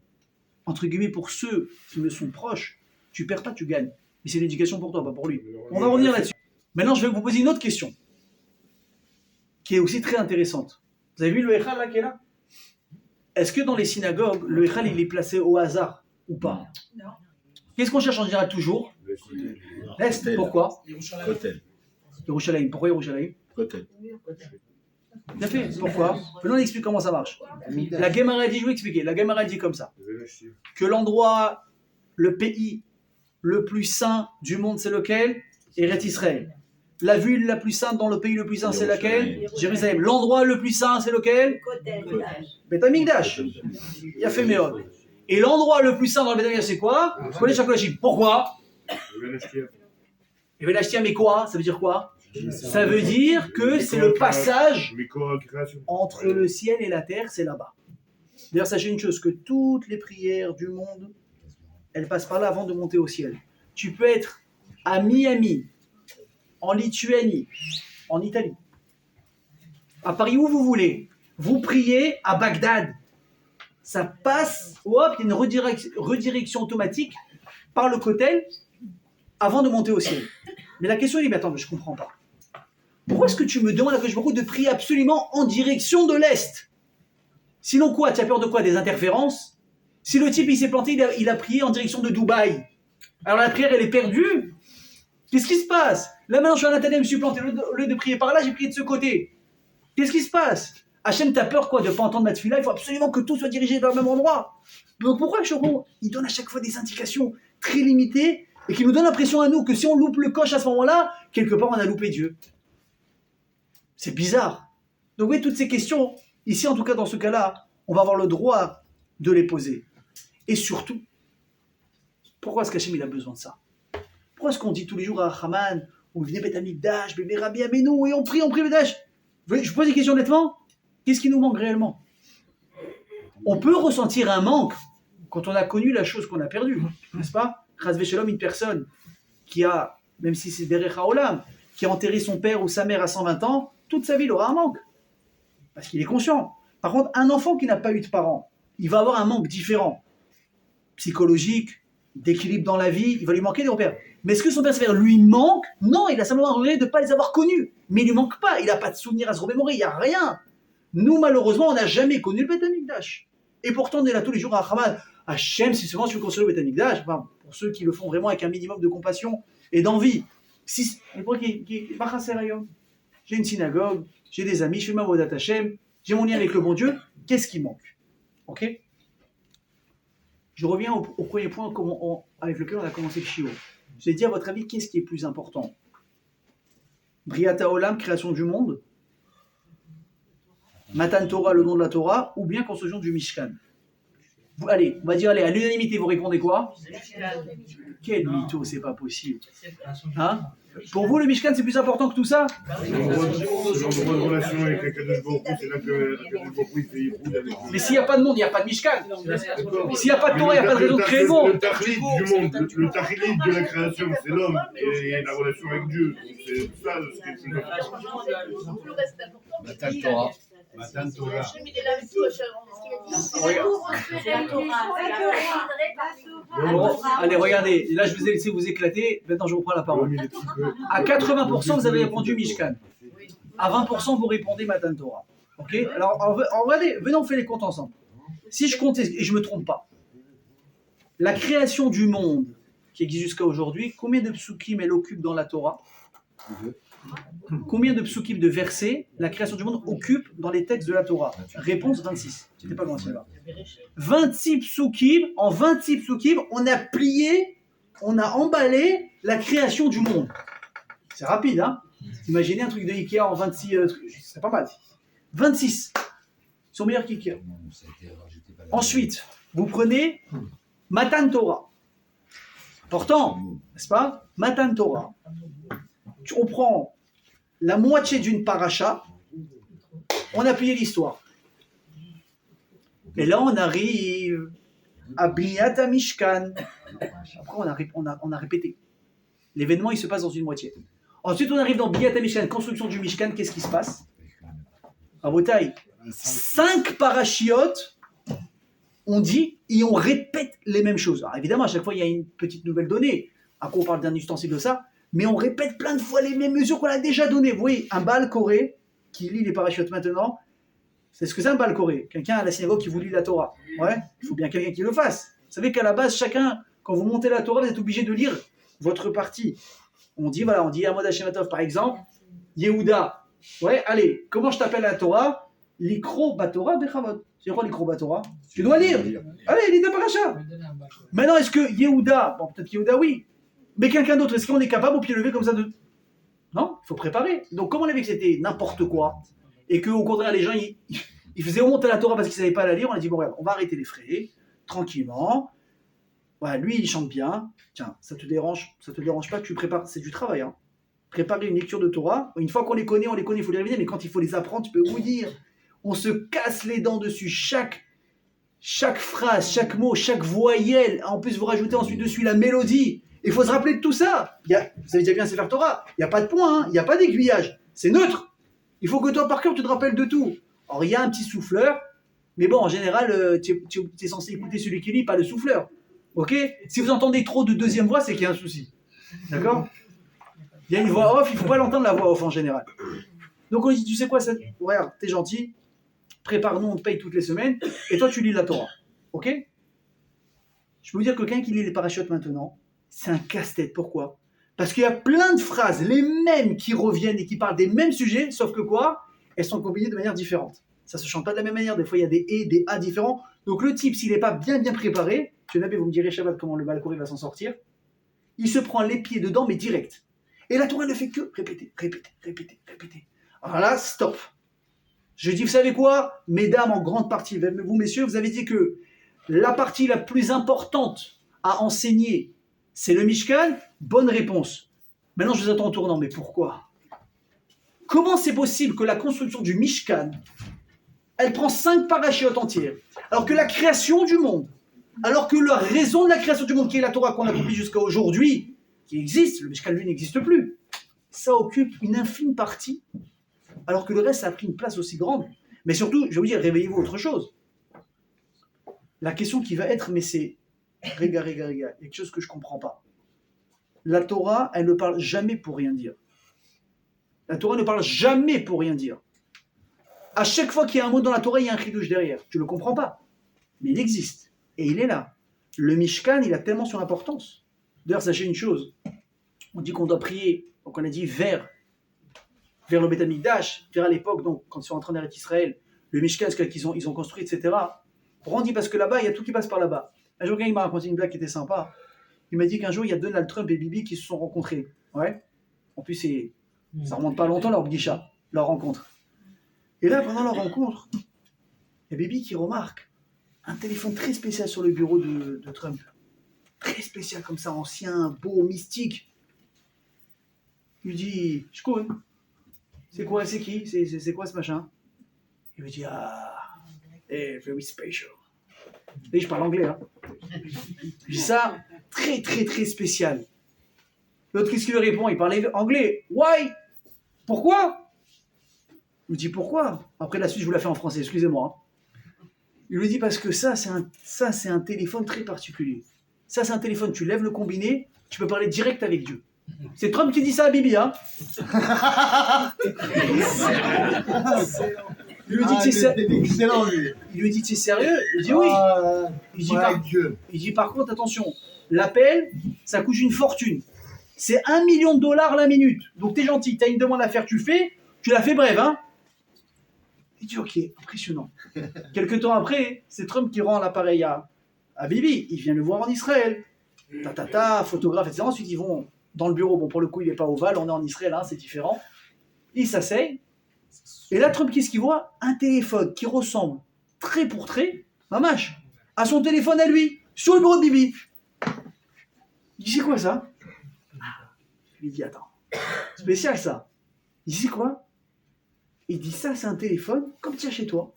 entre guillemets pour ceux qui me sont proches, tu perds pas, tu gagnes. Mais c'est l'éducation pour toi, pas pour lui. On va revenir là-dessus. Maintenant, je vais vous poser une autre question, qui est aussi très intéressante. Vous avez vu le Echal là qui est là? Est-ce que dans les synagogues, le Echal il est placé au hasard ou pas? Non. Qu'est-ce qu'on cherche en général toujours? L'Est. Pourquoi? Kotel. Yerushalayim. Pourquoi Yerushalayim? Kotel. Bien fait. Pourquoi? Maintenant, on explique comment ça marche. La Gemara dit, je vais expliquer. La Gemara dit comme ça. Que l'endroit, le pays le plus saint du monde, c'est lequel? Eretz Israël. La ville la plus sainte dans le pays le plus saint, c'est laquelle? Jérusalem. L'endroit le plus saint, c'est lequel? Beth Amikdash. Il a fait Méod. Et l'endroit le plus saint dans le Beth Amikdash, c'est quoi? Kodesh HaKodashim. Pourquoi? Et Velashtia, mais quoi? Ça veut dire quoi? Ça veut dire que c'est le passage Mais quoi, création? entre le ciel et la terre, c'est là-bas. D'ailleurs, sachez une chose, que toutes les prières du monde, elles passent par là avant de monter au ciel. Tu peux être à Miami, en Lituanie, en Italie, à Paris, où vous voulez. Vous priez à Bagdad. Ça passe, hop, il y a une redirection automatique par le kotel avant de monter au ciel. Mais la question est, mais attends, mais je ne comprends pas. Pourquoi est-ce que tu me demandes à Kodesh Baruch Hu de prier absolument en direction de l'Est? Sinon quoi? Tu as peur de quoi? Des interférences? Si le type il s'est planté, il a prié en direction de Dubaï. Alors la prière elle est perdue? Qu'est-ce qui se passe? Là maintenant je suis à Nathalie, je me suis planté. Au lieu de prier par là, j'ai prié de ce côté. Qu'est-ce qui se passe? Hachem, t'as peur quoi de ne pas entendre ma tefila? Il faut absolument que tout soit dirigé vers le même endroit. Donc pourquoi Choron, il donne à chaque fois des indications très limitées et qui nous donne l'impression à nous que si on loupe le coche à ce moment-là, quelque part on a loupé Dieu. C'est bizarre. Donc oui, toutes ces questions, ici en tout cas dans ce cas-là, on va avoir le droit de les poser. Et surtout, pourquoi est-ce qu'Hachem il a besoin de ça? Pourquoi est-ce qu'on dit tous les jours à Haman, ou venez Beth Amikdash, venez Rabbi Amenu, et on prie Amikdash? Je vous pose une question honnêtement, qu'est-ce qui nous manque réellement? On peut ressentir un manque quand on a connu la chose qu'on a perdue, n'est-ce pas? Chas v'shalom, une personne qui a, même si c'est Derech HaOlam, qui a enterré son père ou sa mère à 120 ans, toute sa vie il aura un manque. Parce qu'il est conscient. Par contre, un enfant qui n'a pas eu de parents, il va avoir un manque différent, psychologique, d'équilibre dans la vie, il va lui manquer des repères. Mais est-ce que son père sa mère lui manque? Non, il a simplement un regret de ne pas les avoir connus. Mais il ne lui manque pas, il n'a pas de souvenir à se remémorer, il n'y a rien. Nous, malheureusement, on n'a jamais connu le Beth Amikdash. Et pourtant, on est là tous les jours à Hamad. Hachem, si seulement tu veux construire le Beth Amikdash, enfin, pour ceux qui le font vraiment avec un minimum de compassion et d'envie. J'ai une synagogue, j'ai des amis, je fais ma vodat Hachem, j'ai mon lien avec le bon Dieu, qu'est-ce qui manque? Ok? Je reviens au premier point avec lequel on a commencé le shiur. Je vais dire, à votre avis, qu'est-ce qui est plus important? Briata Olam, création du monde, Matan Torah, le nom de la Torah, ou bien construction du Mishkan? Allez, on va dire, allez, à l'unanimité, vous répondez quoi? Quel mytho, c'est pas possible. Hein? Pour vous, le Mishkan, c'est plus important que tout ça? C'est l'endroit de relation avec la Kadosh Baruch Hu, c'est là que Kadosh Baruch Hu fait Yichud avec. Mais s'il n'y a pas de monde, il n'y a pas de Mishkan. S'il n'y a pas de Torah, il n'y a pas de raison de créer le monde. Le tahlit du monde, le tahlit de la création, c'est l'homme et la relation avec Dieu. C'est ça ce qui est plus important. Le reste est important. Matan Torah. Matan Torah. Hachem, il est là avec tout, Bon, allez, regardez, là je vous ai laissé vous éclater, maintenant je reprends la parole. À 80%, vous avez répondu Mishkan. À 20%, vous répondez Matan Torah. Ok? Alors, regardez, venez, on fait les comptes ensemble. Si je compte, et je ne me trompe pas, la création du monde qui existe jusqu'à aujourd'hui, combien de psukim elle occupe dans la Torah? Combien de psukim, de versets, la création du monde occupe dans les textes de la Torah? Réponse 26. C'était pas loin, c'est là. 26 psukim, en 26 psukim, on a plié, on a emballé la création du monde. C'est rapide, hein? Imaginez un truc de Ikea en 26 trucs, c'est pas mal. 26. Ils sont meilleurs qu'Ikea. Ensuite, vous prenez Matan Torah. Important, n'est-ce pas? Matan Torah. On prend la moitié d'une paracha, on a plié l'histoire. Et là, on arrive à Bniyat Mishkan. Après, on a répété. L'événement, il se passe dans une moitié. Ensuite, on arrive dans Bniyat Mishkan, construction du Mishkan. Qu'est-ce qui se passe? À Botaï, 5 parachiotes, on dit, et on répète les mêmes choses. Alors évidemment, à chaque fois, il y a une petite nouvelle donnée. À quoi on parle d'un ustensile de ça? Mais on répète plein de fois les mêmes mesures qu'on a déjà données. Vous voyez, un Baal Koré qui lit les parachutes maintenant, c'est ce que c'est un Baal Koré. Quelqu'un à la synagogue qui vous lit la Torah. Ouais, il faut bien quelqu'un qui le fasse. Vous savez qu'à la base, chacun, quand vous montez la Torah, vous êtes obligé de lire votre partie. On dit Amod Hashematov par exemple, Yehuda. Ouais, allez, comment je t'appelle la Torah? L'ikro Batorah Bechavod. C'est quoi l'ikro Batorah? Tu dois lire. Allez, lis ta paracha. Maintenant, est-ce que Yehuda, bon, peut-être Yehuda, oui. Mais quelqu'un d'autre, est-ce qu'on est capable au pied levé comme ça de... Non, il faut préparer. Donc comme on avait que c'était n'importe quoi, et qu'au contraire les gens, ils faisaient remonter la Torah parce qu'ils ne savaient pas la lire, on a dit, bon regarde, on va arrêter les frais, tranquillement, Ouais, lui, il chante bien. Tiens, ça te dérange pas que tu prépares, c'est du travail, hein. Préparer une lecture de Torah. Une fois qu'on les connaît, il faut les réviser, mais quand il faut les apprendre, tu peux vous dire, on se casse les dents dessus. Chaque phrase, chaque mot, chaque voyelle. En plus, vous rajoutez ensuite dessus la mélodie. Il faut se rappeler de tout ça. Vous avez déjà bien Sefer Torah. Il n'y a pas de point, hein. Il n'y a pas d'aiguillage. C'est neutre. Il faut que toi, par cœur, tu te rappelles de tout. Alors, il y a un petit souffleur, mais bon, en général, tu es censé écouter celui qui lit, pas le souffleur. Ok? Si vous entendez trop de deuxième voix, c'est qu'il y a un souci. D'accord? Il y a une voix off, il ne faut pas l'entendre la voix off en général. Donc on dit, tu sais quoi, regarde, t'es gentil, prépare-nous, on te paye toutes les semaines, et toi tu lis la Torah. Ok? Je peux vous dire que quelqu'un qui lit les parachutes maintenant, c'est un casse-tête. Pourquoi? Parce qu'il y a plein de phrases, les mêmes qui reviennent et qui parlent des mêmes sujets, sauf que quoi? Elles sont combinées de manière différente. Ça ne se chante pas de la même manière, des fois il y a des et, des a différents. Donc le type, s'il n'est pas bien préparé, M. Nabé, vous me direz Shabbat comment le Balkouri va s'en sortir, il se prend les pieds dedans, mais direct. Et la Torah ne fait que répéter. Alors là, stop. Je dis, vous savez quoi? Mesdames, en grande partie, vous messieurs, vous avez dit que la partie la plus importante à enseigner, c'est le Mishkan. Bonne réponse. Maintenant, je vous attends en tournant, mais pourquoi? Comment c'est possible que la construction du Mishkan, elle prend 5 parachutes entières, alors que la création du monde, alors que la raison de la création du monde, qui est la Torah qu'on a compris jusqu'à aujourd'hui, qui existe, le Mishkan lui n'existe plus, ça occupe une infime partie, alors que le reste ça a pris une place aussi grande. Mais surtout, je vais vous dire, réveillez-vous autre chose. La question qui va être, mais c'est, regarde, il y a quelque chose que je ne comprends pas. La Torah, elle ne parle jamais pour rien dire. La Torah ne parle jamais pour rien dire. À chaque fois qu'il y a un mot dans la Torah, il y a un chidouche derrière. Tu ne le comprends pas, mais il existe, et il est là. Le Mishkan, il a tellement son importance. D'ailleurs, sachez une chose, on dit qu'on doit prier, donc on a dit vers le Beth Amikdash, vers à l'époque, donc quand ils sont rentrés en Eretz Israël, le Mishkan, ce qu'ils ont construit, etc. On dit parce que là-bas, il y a tout qui passe par là-bas. Un jour, il m'a raconté une blague qui était sympa. Il m'a dit qu'un jour, il y a Donald Trump et Bibi qui se sont rencontrés. Ouais. En plus, ça remonte pas longtemps leur bdisha, leur rencontre. Et là, pendant leur rencontre, il y a Bibi qui remarque un téléphone très spécial sur le bureau de Trump. Très spécial comme ça, ancien, beau, mystique. Il lui dit, je connais. C'est quoi, c'est qui? C'est quoi ce machin? Il lui dit, very special. Et je parle anglais, hein. Je dis ça, très très très spécial. L'autre, qu'est-ce qu'il lui répond? Il parlait anglais. Why? Pourquoi? Il lui dit pourquoi? Après la suite, je vous la fais en français, excusez-moi. Il lui dit parce que ça, c'est un téléphone très particulier. Ça, c'est un téléphone, tu lèves le combiné, tu peux parler direct avec Dieu. C'est Trump qui dit ça à Bibi, hein. Il lui dit, excellent, lui. Il lui dit, tu es sérieux? Il dit oui. Il dit par contre, attention, l'appel, ça coûte une fortune. C'est $1 million la minute. Donc t'es gentil, t'as une demande à faire, tu la fais brève, hein. Il dit ok, impressionnant. Quelques temps après, c'est Trump qui rend l'appareil à Bibi. Il vient le voir en Israël. Photographe, etc. Ensuite, ils vont dans le bureau. Bon, pour le coup, il n'est pas ovale, on est en Israël, hein, c'est différent. Il s'asseye. Et là, Trump, qu'est-ce qu'il voit? Un téléphone qui ressemble trait pour trait, mamache, à son téléphone à lui, sur le bureau de Bibi. Il dit c'est quoi ça? Il lui dit attends, spécial ça. Il dit c'est quoi? Il dit ça, c'est un téléphone, comme tu as chez toi.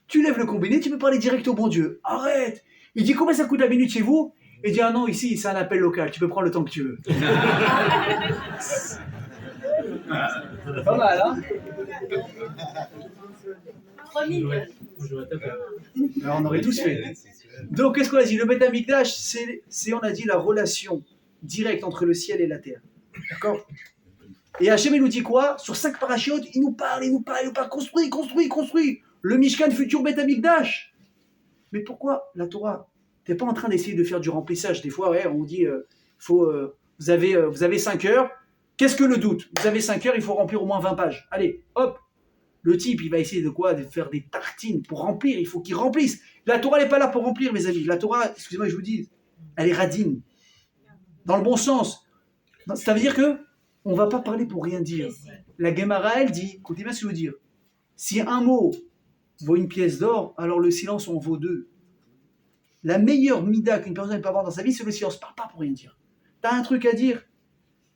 Tu lèves le combiné, tu peux parler direct au bon Dieu. Arrête! Il dit combien ça coûte la minute chez vous? Il dit ah non, ici, c'est un appel local, tu peux prendre le temps que tu veux. Pas mal, hein? 3000. Alors, on aurait tous fait. Donc, qu'est-ce qu'on a dit? Le Beth Amikdash, c'est, on a dit, la relation directe entre le ciel et la terre. D'accord? Et Hachem, il nous dit quoi? Sur 5 parachutes, il nous parle, construit. Le Mishkan, futur Beth Amikdash. Mais pourquoi la Torah? T'es pas en train d'essayer de faire du remplissage. Des fois, ouais, on dit, vous avez 5 heures. Qu'est-ce que le doute? Vous avez 5 heures, il faut remplir au moins 20 pages. Allez, hop. Le type, il va essayer de quoi? De faire des tartines pour remplir. Il faut qu'il remplisse. La Torah, elle n'est pas là pour remplir, mes amis. La Torah, excusez-moi, je vous dis, elle est radine. Dans le bon sens. Ça veut dire que on ne va pas parler pour rien dire. La Gemara, elle dit, écoutez bien ce que je veux dire. Si un mot vaut une pièce d'or, alors le silence en vaut 2. La meilleure mida qu'une personne peut avoir dans sa vie, c'est le silence. Parle pas pour rien dire. T'as un truc à dire,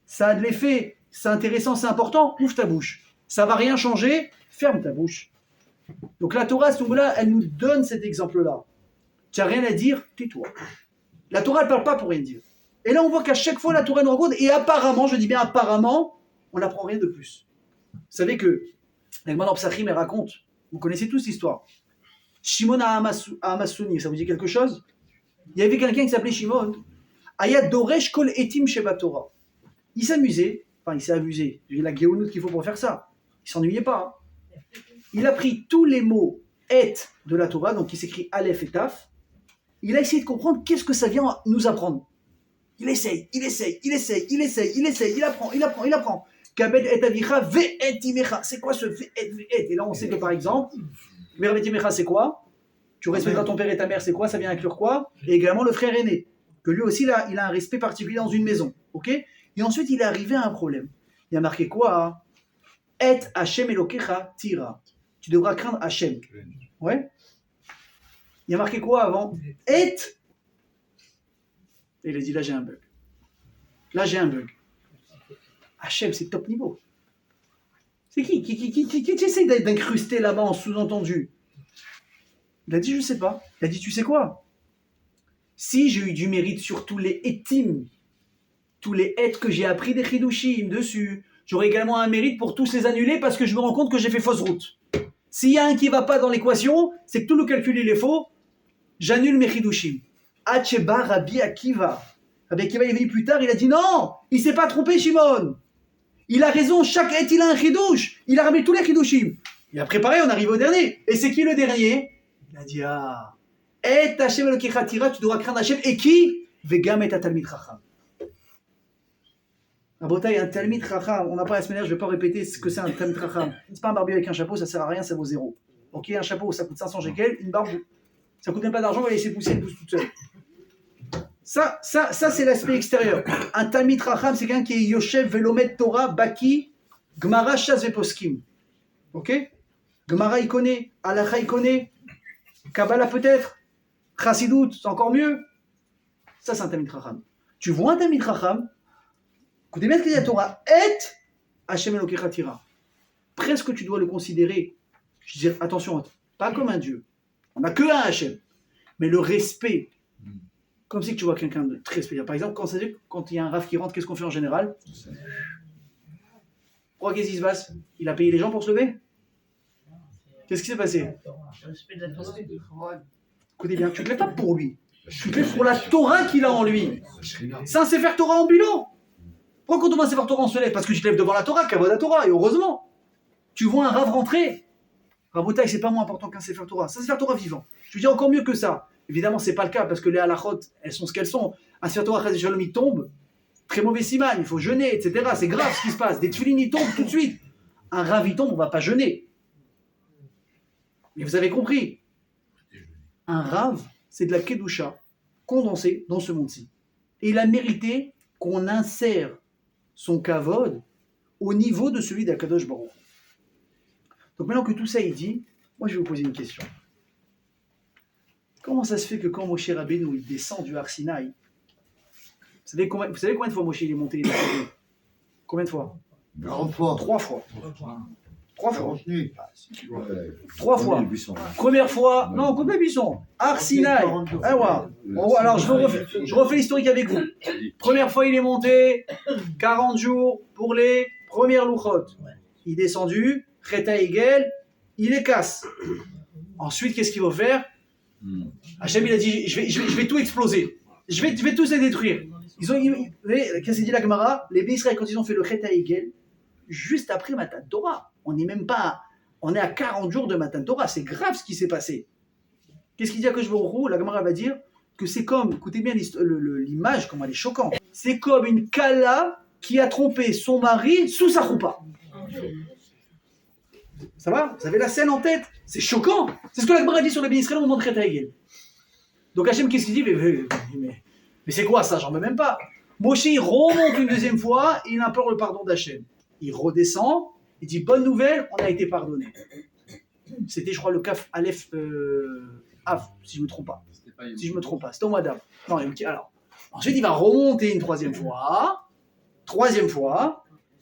ça a de l'effet, c'est intéressant, c'est important, ouvre ta bouche. Ça va rien changer, ferme ta bouche. Donc la Torah, à ce moment-là, elle nous donne cet exemple-là. Tu n'as rien à dire, tais-toi. La Torah, elle ne parle pas pour rien dire. Et là, on voit qu'à chaque fois, la Torah nous raconte, et apparemment, je dis bien apparemment, on n'apprend rien de plus. Vous savez que, l'Agma dans Psachim, elle raconte, vous connaissez tous l'histoire. Shimon à Amasouni, ça vous dit quelque chose? Il y avait quelqu'un qui s'appelait Shimon. Ayad Doresh Kol Etim Sheba Torah. Il s'amusait, enfin il s'est amusé, il y a la guéonoute qu'il faut pour faire ça. Il ne s'ennuyait pas. Hein. Il a pris tous les mots et de la Torah, donc qui s'écrit Aleph et Taf. Il a essayé de comprendre qu'est-ce que ça vient nous apprendre. Il essaye, il apprend. Kabed et avicha ve et imecha. C'est quoi ce ve et? Et là on sait que par exemple, ve et imecha c'est quoi? Tu respecteras ton père et ta mère, c'est quoi? Ça vient inclure quoi? Et également le frère aîné, que lui aussi là, il a un respect particulier dans une maison. Ok? Et ensuite il est arrivé à un problème. Il a marqué quoi? Et Hashem Elokecha tira. Tu devras craindre Hashem. Ouais? Il y a marqué quoi avant? Et il a dit là j'ai un bug. Hachem, c'est top niveau. C'est qui essaie d'incruster là-bas en sous-entendu? Il a dit je sais pas. Il a dit tu sais quoi? Si j'ai eu du mérite sur tous les etim, tous les et que j'ai appris des chidushim dessus, j'aurai également un mérite pour tous les annuler parce que je me rends compte que j'ai fait fausse route. S'il y a un qui ne va pas dans l'équation, c'est que tout le calcul il est faux. J'annule mes chidushim. Hacheba Rabbi Akiva. Rabbi Akiva est venu plus tard, il a dit non, il ne s'est pas trompé Shimon. Il a raison, chaque et il a un chidush. Il a ramené tous les chidushim. Il a préparé, on arrive au dernier. Et c'est qui le dernier? Il a dit ah. Et Hashem Elokecha tira, tu devras craindre Hashem. Et qui? Vegam et Talmid Chacham. Rabotaï, un Talmid Chacham, on n'a pas la semaine dernière, je ne vais pas répéter ce que c'est un Talmid Chacham. C'est pas un barbier avec un chapeau, ça ne sert à rien, ça vaut zéro. Ok, un chapeau, ça coûte 500 shekels, une barbe, ça ne coûte même pas d'argent, on va laisser pousser, elle pousse toute seule. Ça c'est l'aspect extérieur. Un Talmid Chacham, c'est quelqu'un qui est Yoshev, Velomet, Torah, Baki, Gemara, Shas, Veposkim. Ok? Gemara, il connaît, Halacha, il connaît, Kabbalah peut-être, Chassidut, c'est encore mieux. Ça, c'est un Talmid Chacham. Tu vois un Talmid Chacham, écoutez bien ce que dit la Torah, et Hashem Elokecha tira. Presque tu dois le considérer, je dis attention, pas comme un Dieu. On n'a que un Hashem. Mais le respect, comme si tu vois quelqu'un de très spécial. Par exemple, quand il y a un Rav qui rentre, qu'est-ce qu'on fait en général? Pourquoi qu'est-ce qui se passe? Il a payé les gens pour se lever? Qu'est-ce qui s'est passé? Écoutez bien, tu ne te lèves pas pour lui. Tu te lèves pour la Torah qu'il a en lui. C'est un Sefer Torah ambulant. Pourquoi quand on va Sefer Torah on se lève? Parce que tu te lèves devant la Torah, Kavod la Torah, et heureusement. Tu vois un Rav rentrer. Rabotaï, c'est pas moins important qu'un Sefer Torah. C'est un Sefer Torah vivant. Je veux dire encore mieux que ça. Évidemment, c'est pas le cas parce que les halachot, elles sont ce qu'elles sont. Un Sefer Torah, Chaz Shalom, il tombe. Très mauvais siman, il faut jeûner, etc. C'est grave ce qui se passe. Des tefilines, ils tombent tout de suite. Un Rav, il tombe, on va pas jeûner. Mais vous avez compris. Un Rav, c'est de la Kedusha condensée dans ce monde-ci. Et il a mérité qu'on insère son kavod au niveau de celui d'Akadosh Baruch. Donc maintenant que tout ça est dit, moi je vais vous poser une question. Comment ça se fait que quand Moshe Rabbeinu il descend du Har Sinaï, vous savez combien de fois Moshe il est monté? Combien de fois? 40 fois. 3 fois. 3 fois. 3 3 fois. Première fois, non, combien de buissons? Har Sinaï. Ah, ouais. Bon, alors je refais l'historique avec vous. Première fois il est monté, 40 jours pour les premières louchot. Il est descendu, Cheta Egel, il les casse. Ensuite, qu'est-ce qu'il va faire? Hachem il a dit je vais tout exploser. Je vais tous les détruire. Qu'est-ce qu'il dit la Gemara? Les Béis Israël, quand ils ont fait le Cheta Egel, juste après Matan Torah. On est à 40 jours de Matan Torah. C'est grave ce qui s'est passé. Qu'est-ce qu'il dit à Kosh Baruch Hu? La Gemara va dire que c'est comme, écoutez bien l'image, comment elle est choquante. C'est comme une Kala qui a trompé son mari sous sa choupa. Ça va? Vous avez la scène en tête? C'est choquant. C'est ce que la Gemara dit sur les Béis Israël au moment de Cheta Egel. Donc Hachem, qu'est-ce qu'il dit? Mais c'est quoi ça? J'en veux même pas. Moshe, il remonte une deuxième fois, il implore le pardon d'Hachem. Il redescend, il dit bonne nouvelle, on a été pardonné. C'était, je crois, le Kaf Aleph Av, si je ne me trompe pas. Si je ne me trompe pas, c'était au mois d'Av. Non, alors. Ensuite, il va remonter une troisième fois,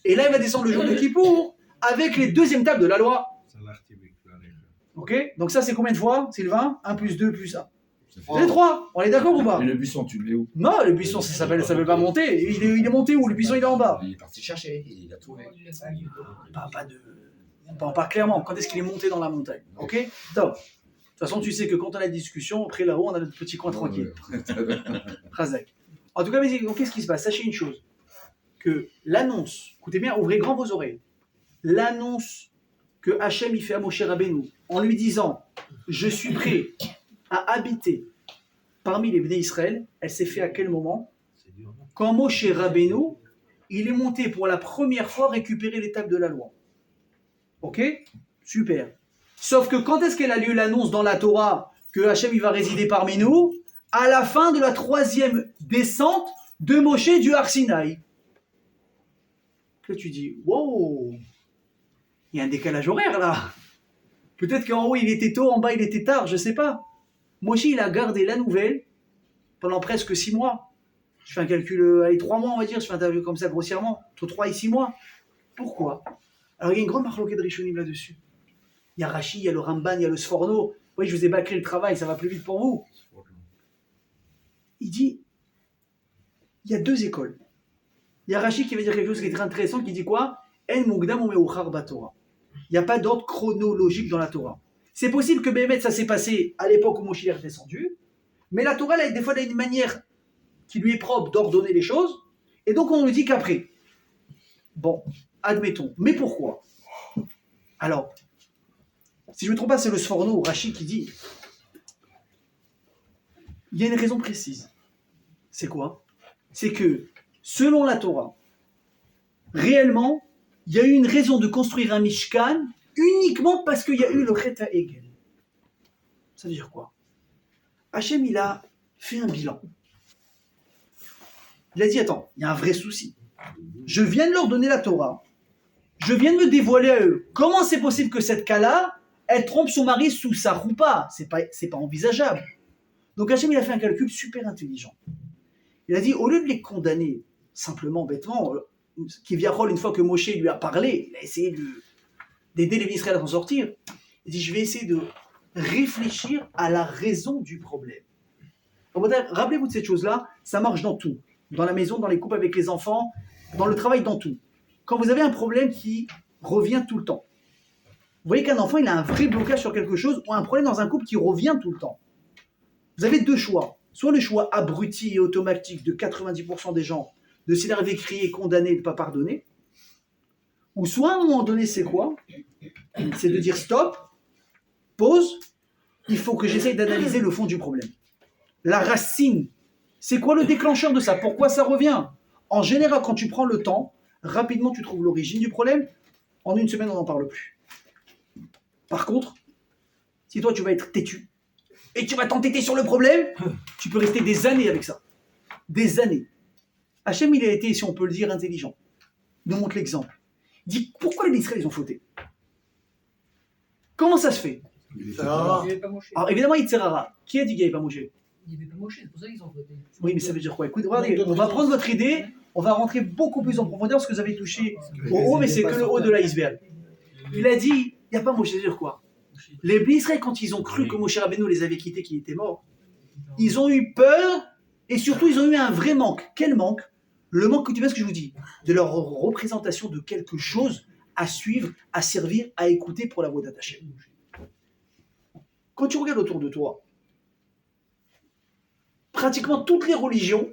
et là, il va descendre le jour de Kippour avec les deuxièmes tables de la loi. Ok? Donc ça, c'est combien de fois, Sylvain? 1 plus 2 plus 1. C'est 3. On est d'accord ou pas? Mais le buisson, tu le mets où? Non, le buisson, ça s'appelle pas monter. Il est monté où? Le buisson, il est en bas. Il est parti chercher, il a trouvé. Pas clairement. Quand est-ce qu'il est monté dans la montagne? Ok? Top. De toute façon, tu sais que quand on a la discussion, après là-haut, on a notre petit coin tranquille. Razak. En tout cas, mais qu'est-ce qui se passe? Sachez une chose. Que l'annonce, écoutez bien, ouvrez grand vos oreilles. L'annonce que Hachem il fait à Moshe Rabbeinu en lui disant « Je suis prêt à habiter parmi les Bnei Israël », elle s'est faite à quel moment? Quand Moshe Rabbeinu, il est monté pour la première fois récupérer les tables de la loi. Ok? Super. Sauf que quand est-ce qu'elle a lieu l'annonce dans la Torah que Hachem il va résider parmi nous? À la fin de la 3e descente de Moshe du Har Sinaï. Que tu dis, wow, il y a un décalage horaire là. Peut-être qu'en haut il était tôt, en bas il était tard, je ne sais pas. Moshe il a gardé la nouvelle pendant presque 6 mois. Je fais un calcul, allez, 3 mois on va dire, je fais un calcul comme ça grossièrement, entre 3 et 6 mois. Pourquoi? Alors il y a une grande marloquette de Rishonim là-dessus. Il y a Rashi, il y a le Ramban, il y a le Sforno. Oui, je vous ai bâclé le travail, ça va plus vite pour vous. Il dit, il y a 2 écoles. Il y a Rashi qui va dire quelque chose qui est très intéressant, qui dit quoi? En mugdam ou meuchar baTorah. Il n'y a pas d'ordre chronologique dans la Torah. C'est possible que Bémet, ça s'est passé à l'époque où Moshe est descendu, mais la Torah, des fois, elle a une manière qui lui est propre d'ordonner les choses, et donc on ne dit qu'après. Bon, admettons. Mais pourquoi? Alors, si je ne me trompe pas, c'est le Sforno ou Rashi qui dit, il y a une raison précise. C'est quoi? C'est que, selon la Torah, réellement, il y a eu une raison de construire un Mishkan uniquement parce qu'il y a eu le Chet HaEgel. Ça veut dire quoi? Hachem, il a fait un bilan. Il a dit, attends, il y a un vrai souci. Je viens de leur donner la Torah. Je viens de me dévoiler à eux. Comment c'est possible que cette Kala, elle trompe son mari sous sa roupa? C'est pas envisageable. Donc Hachem, il a fait un calcul super intelligent. Il a dit, au lieu de les condamner simplement, bêtement, Kivyachol, une fois que Moshe lui a parlé, il a essayé d'aider les Israël à s'en sortir. Il dit, je vais essayer de réfléchir à la raison du problème. Rappelez-vous de cette chose-là, ça marche dans tout. Dans la maison, dans les couples avec les enfants, dans le travail, dans tout. Quand vous avez un problème qui revient tout le temps, vous voyez qu'un enfant, il a un vrai blocage sur quelque chose, ou un problème dans un couple qui revient tout le temps. Vous avez 2 choix. Soit le choix abruti et automatique de 90% des gens de s'énerver, crier, condamner et de ne pas pardonner. Ou soit à un moment donné, c'est quoi? C'est de dire stop, pause, il faut que j'essaye d'analyser le fond du problème. La racine, c'est quoi le déclencheur de ça? Pourquoi ça revient? En général, quand tu prends le temps, rapidement tu trouves l'origine du problème. En 1 semaine, on n'en parle plus. Par contre, si toi tu vas être têtu et tu vas t'entêter sur le problème, tu peux rester des années avec ça. Des années. Hachem, il a été, si on peut le dire, intelligent. Il nous montre l'exemple. Il dit, pourquoi les Israéliens ils ont fauté? Comment ça se fait? Ah, Alors évidemment, Yitzhara. Qui a dit qu'il n'y avait pas Moshe? Il n'y avait pas Moshe, c'est pour ça qu'ils ont voté. Oui, mais ça veut dire quoi? Écoute, regardez, on va prendre votre idée, on va rentrer beaucoup plus en profondeur parce que vous avez touché au haut, mais c'est que le haut de l'iceberg. Il a dit, il n'y a pas Moshe, ça veut dire quoi? Les Israéliens, quand ils ont cru que Moshe Rabbeinu les avait quittés, qu'il était mort, ils ont eu peur et surtout ils ont eu un vrai manque. Quel manque? Le manque, que tu vois ce que je vous dis, de leur représentation de quelque chose à suivre, à servir, à écouter pour la voix d'Hachem. Quand tu regardes autour de toi, pratiquement toutes les religions,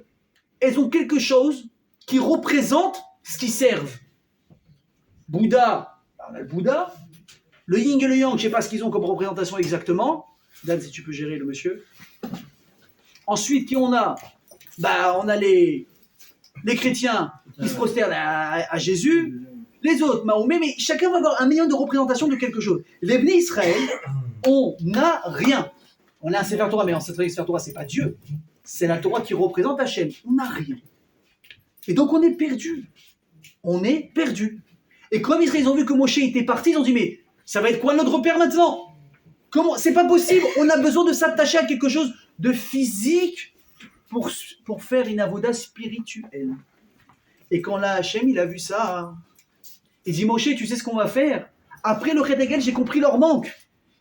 elles ont quelque chose qui représente ce qu'ils servent. Bouddha, on a le Bouddha. Le yin et le yang, je ne sais pas ce qu'ils ont comme représentation exactement. Dan, si tu peux gérer le monsieur. Ensuite, qui on a? On a les chrétiens qui se prosternent à Jésus. Les autres, Mahomet, mais chacun va avoir un million de représentations de quelque chose. Les Bnei Israël, on n'a rien. On a un Sefer Torah, mais en Sefer Torah, ce n'est pas Dieu. C'est la Torah qui représente Hachem. On n'a rien. Et donc, on est perdu. On est perdu. Et comme Israël, ils ont vu que Moshe était parti, ils ont dit, mais ça va être quoi notre repère maintenant? Comment? C'est pas possible. On a besoin de s'attacher à quelque chose de physique pour faire une avoda spirituelle. Et quand là, Hachem, il a vu ça, il dit, Moshe, tu sais ce qu'on va faire? Après le Chet Hagel, j'ai compris leur manque.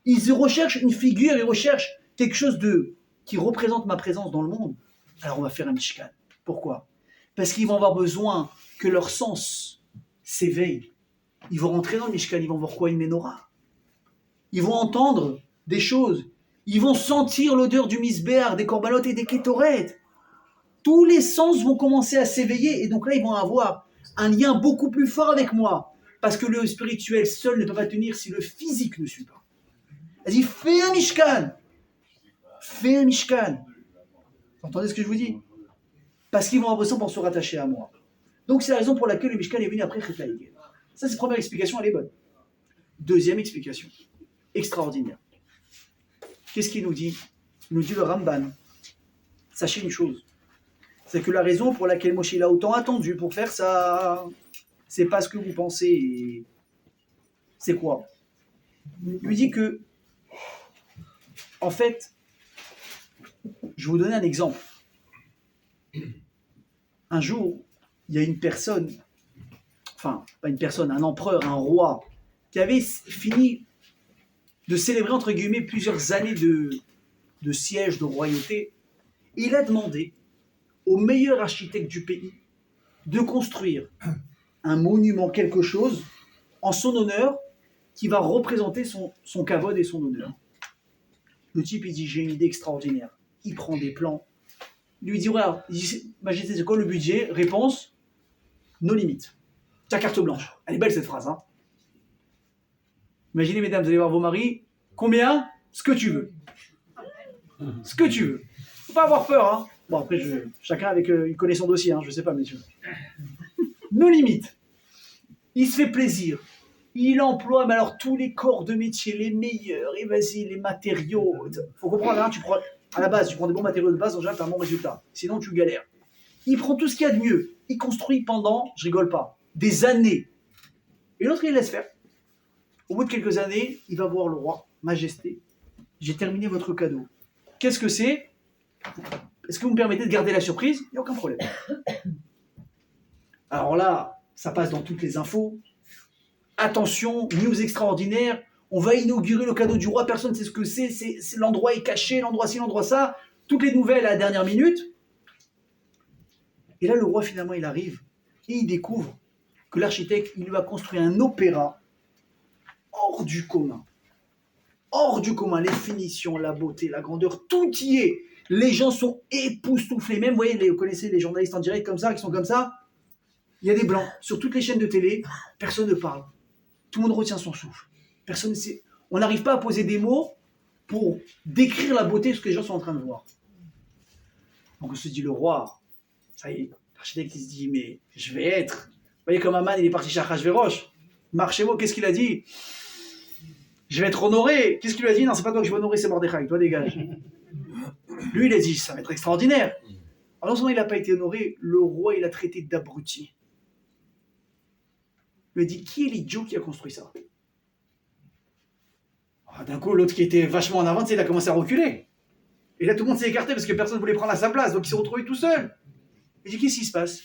Ils recherchent une figure, ils recherchent quelque chose qui représente ma présence dans le monde. Alors on va faire un Mishkan. Pourquoi? Parce qu'ils vont avoir besoin que leur sens s'éveille. Ils vont rentrer dans le Mishkan, ils vont voir quoi? Une menorah. Ils vont entendre des choses. Ils vont sentir l'odeur du misbéar, des corbanotes et des kétorettes. Tous les sens vont commencer à s'éveiller et donc là ils vont avoir un lien beaucoup plus fort avec moi. Parce que le spirituel seul ne peut pas tenir si le physique ne suit pas. Elle dit, fais un Mishkan. Fais un Mishkan. Vous entendez ce que je vous dis? Parce qu'ils vont avoir besoin pour se rattacher à moi. Donc c'est la raison pour laquelle le Mishkan est venu après Chet Hagel. Ça c'est la première explication, elle est bonne. Deuxième explication, extraordinaire. Qu'est-ce qu'il nous dit? Il nous dit le Ramban. Sachez une chose, c'est que la raison pour laquelle Moshe a autant attendu pour faire ça, c'est pas ce que vous pensez. C'est quoi? Il lui dit que, en fait, je vais vous donner un exemple. Un jour, il y a une personne, enfin, pas une personne, un empereur, un roi, qui avait fini de célébrer, entre guillemets, plusieurs années de siège, de royauté. Et il a demandé au meilleur architecte du pays de construire un monument, quelque chose, en son honneur, qui va représenter son kavod et son honneur. Le type, il dit, j'ai une idée extraordinaire. Il prend des plans. Il lui dit, regarde, il dit, Majesté, c'est quoi le budget? Réponse, nos limites. Ta carte blanche. Elle est belle cette phrase, hein. Imaginez, mesdames, vous allez voir vos maris. Combien? Ce que tu veux. Ce que tu veux. Faut pas avoir peur, hein. Bon, après, chacun avec, il connaît son dossier, hein, je sais pas, messieurs. Nos limites. Il se fait plaisir. Il emploie, mais alors, tous les corps de métier, les meilleurs, et vas-y, les matériaux. Faut comprendre, hein, à la base, tu prends des bons matériaux de base, déjà, tu as un bon résultat. Sinon, tu galères. Il prend tout ce qu'il y a de mieux. Il construit pendant, je rigole pas, des années. Et l'autre, il laisse faire. Au bout de quelques années, il va voir le roi, Majesté. J'ai terminé votre cadeau. Qu'est-ce que c'est? Est-ce que vous me permettez de garder la surprise? Il n'y a aucun problème. Alors là, ça passe dans toutes les infos. Attention, news extraordinaire. On va inaugurer le cadeau du roi. Personne ne sait ce que c'est. L'endroit est caché, l'endroit ci, l'endroit ça. Toutes les nouvelles à la dernière minute. Et là, le roi, finalement, il arrive et il découvre que l'architecte, il lui a construit un opéra hors du commun. Hors du commun. Les finitions, la beauté, la grandeur, tout y est. Les gens sont époustouflés. Même, vous voyez, vous connaissez les journalistes en direct comme ça, qui sont comme ça. Il y a des blancs. Sur toutes les chaînes de télé, personne ne parle. Tout le monde retient son souffle. Personne ne sait. On n'arrive pas à poser des mots pour décrire la beauté de ce que les gens sont en train de voir. Donc on se dit, le roi, ça y est, l'architecte il se dit, mais je vais être. Vous voyez comme Aman, il est parti chez Achashverosh. Marchez-moi, qu'est-ce qu'il a dit? Je vais être honoré. Qu'est-ce qu'il lui a dit? Non, c'est pas toi que je vais honorer, c'est Mordechai. Toi, dégage. Lui, il a dit, ça va être extraordinaire. Alors, non seulement il n'a pas été honoré, le roi, il a traité d'abruti. Il lui a dit, qui est l'idiot qui a construit ça? D'un coup, l'autre qui était vachement en avant, il a commencé à reculer. Et là, tout le monde s'est écarté parce que personne ne voulait prendre à sa place. Donc, il s'est retrouvé tout seul. Il dit, qu'est-ce qui se passe?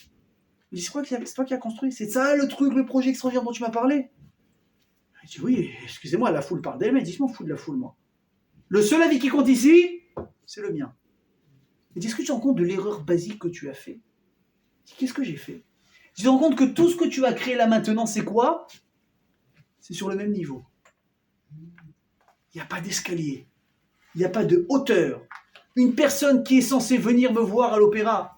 Il dit, c'est toi qui as construit? C'est ça le truc, le projet extraordinaire dont tu m'as parlé? Il dit, oui, excusez-moi, la foule parle d'elle, mais dis-moi, fous de la foule, moi. Le seul avis qui compte ici, c'est le mien. Il dit, est-ce que tu te rends compte de l'erreur basique que tu as fait? Il dit, qu'est-ce que j'ai fait? Tu te rends compte que tout ce que tu as créé là maintenant, c'est quoi? C'est sur le même niveau. Il n'y a pas d'escalier. Il n'y a pas de hauteur. Une personne qui est censée venir me voir à l'opéra,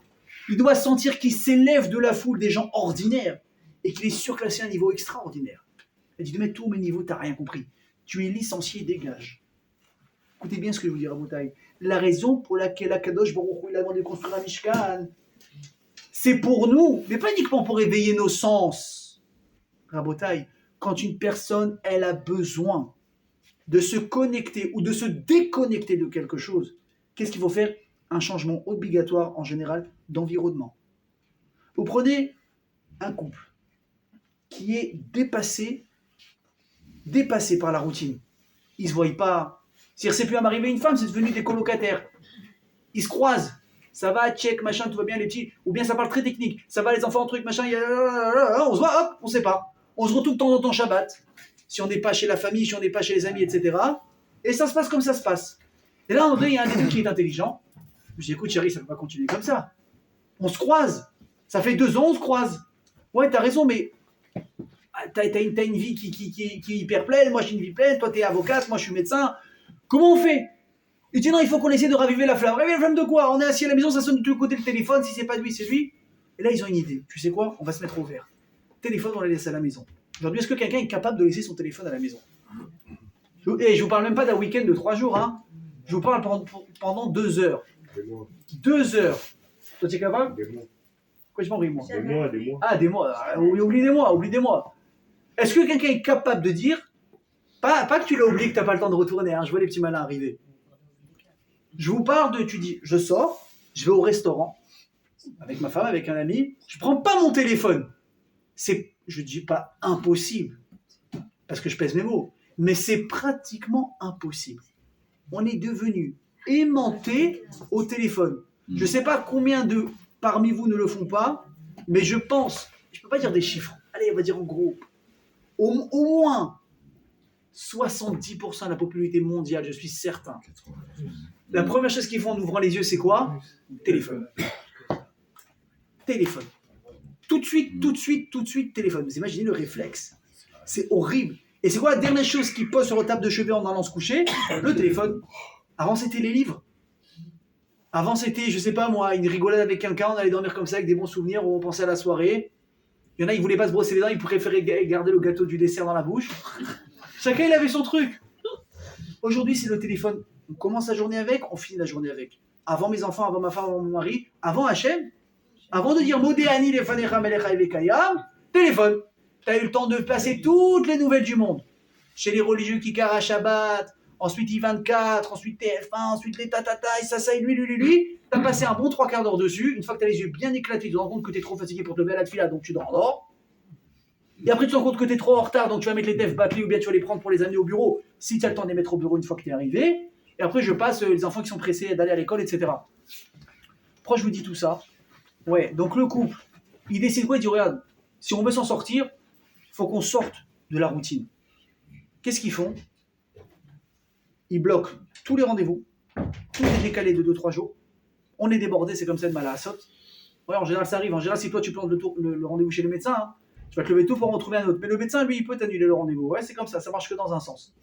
il doit sentir qu'il s'élève de la foule des gens ordinaires et qu'il est surclassé à un niveau extraordinaire. Il dit, de mettre tout au même niveau, tu n'as rien compris. Tu es licencié, dégage. Écoutez bien ce que je vous dis, Rabotai. La raison pour laquelle Akadosh Baruch Hu, il a demandé de construire un Mishkan, c'est pour nous, mais pas uniquement pour éveiller nos sens. Rabotai, quand une personne, elle a besoin de se connecter ou de se déconnecter de quelque chose, qu'est-ce qu'il faut faire? Un changement obligatoire, en général, d'environnement. Vous prenez un couple qui est dépassé par la routine. Ils ne se voient pas. C'est-à-dire, c'est plus à m'arriver une femme, c'est devenu des colocataires. Ils se croisent. Ça va, check, machin, tout va bien, les petits. Ou bien ça parle très technique. Ça va, les enfants, truc, machin. On se voit, hop, on sait pas. On se retrouve de temps en temps Shabbat. Si on n'est pas chez la famille, si on n'est pas chez les amis, etc. Et ça se passe comme ça se passe. Et là, André, il y a un des deux qui est intelligent. Je dis, écoute, chérie, ça ne peut pas continuer comme ça. On se croise. Ça fait 2 ans, on se croise. Ouais, t'as raison, mais t'as une vie qui est hyper pleine. Moi, j'ai une vie pleine. Toi, t'es avocate. Moi, je suis médecin. Comment on fait? Il dit, non, il faut qu'on essaie de raviver la flamme. Raviver la flamme de quoi? On est assis à la maison, ça sonne de tous côtés le téléphone. Si c'est pas lui, c'est lui. Et là, ils ont une idée. Tu sais quoi? On va se mettre au vert. Téléphone, on les laisse à la maison. Aujourd'hui, est-ce que quelqu'un est capable de laisser son téléphone à la maison? Et je vous parle même pas d'un week-end de 3 jours. Hein. Je vous parle pendant 2 heures. 2 heures. Toi, tu es capable? Pourquoi je m'en ris, moi? Des mois. Ah, des mois. Oublie des mois. Est-ce que quelqu'un est capable de dire, pas que tu l'as oublié, que tu n'as pas le temps de retourner, hein, je vois les petits malins arriver. Je vous parle de, tu dis, je sors, je vais au restaurant, avec ma femme, avec un ami, je prends pas mon téléphone. Je dis pas impossible, parce que je pèse mes mots, mais c'est pratiquement impossible. On est devenu aimanté au téléphone. Je sais pas combien de parmi vous ne le font pas, mais je pense, je peux pas dire des chiffres, allez, on va dire en gros, au moins 70% de la popularité mondiale, je suis certain. La première chose qu'ils font en ouvrant les yeux, c'est quoi? Téléphone. Téléphone. Tout de suite, téléphone. Vous imaginez le réflexe? C'est horrible. Et c'est quoi la dernière chose qu'ils posent sur la table de chevet en allant se coucher? Le téléphone. Avant, c'était les livres. Avant, c'était, je sais pas moi, une rigolade avec quelqu'un, on allait dormir comme ça avec des bons souvenirs, on pensait à la soirée. Il y en a, ils voulaient pas se brosser les dents, ils préféraient garder le gâteau du dessert dans la bouche. Chacun, il avait son truc. Aujourd'hui, c'est le téléphone. On commence la journée avec, on finit la journée avec. Avant mes enfants, avant ma femme, avant mon mari, avant Hachem, avant de dire Modéani, les Fanecha, Melecha, Evekayam, téléphone. Tu as eu le temps de passer toutes les nouvelles du monde. Chez les religieux qui carrent à Shabbat, ensuite I24, ensuite TF1, ensuite les tatata, et ça, et lui. Tu as passé un bon 3 quarts d'heure dessus. Une fois que tu as les yeux bien éclatés, tu te rends compte que tu es trop fatigué pour te lever à la tefila, donc tu dors. Et après, tu te rends compte que tu es trop en retard, donc tu vas mettre les defs Bakli ou bien tu vas les prendre pour les amener au bureau, si tu as le temps de les mettre au bureau une fois que tu es arrivé. Et après, je passe les enfants qui sont pressés d'aller à l'école, etc. Pourquoi je vous dis tout ça? Ouais, donc le couple, il décide quoi? Il dit, regarde, si on veut s'en sortir, il faut qu'on sorte de la routine. Qu'est-ce qu'ils font? Ils bloquent tous les rendez-vous, tout est décalé de 2-3 jours. On est débordé, c'est comme ça de mal à la saute. Ouais, en général, ça arrive. En général, si toi, tu plantes le rendez-vous chez le médecin, hein, tu vas te lever tôt pour en trouver un autre. Mais le médecin, lui, il peut t'annuler le rendez-vous. Ouais, c'est comme ça marche que dans un sens.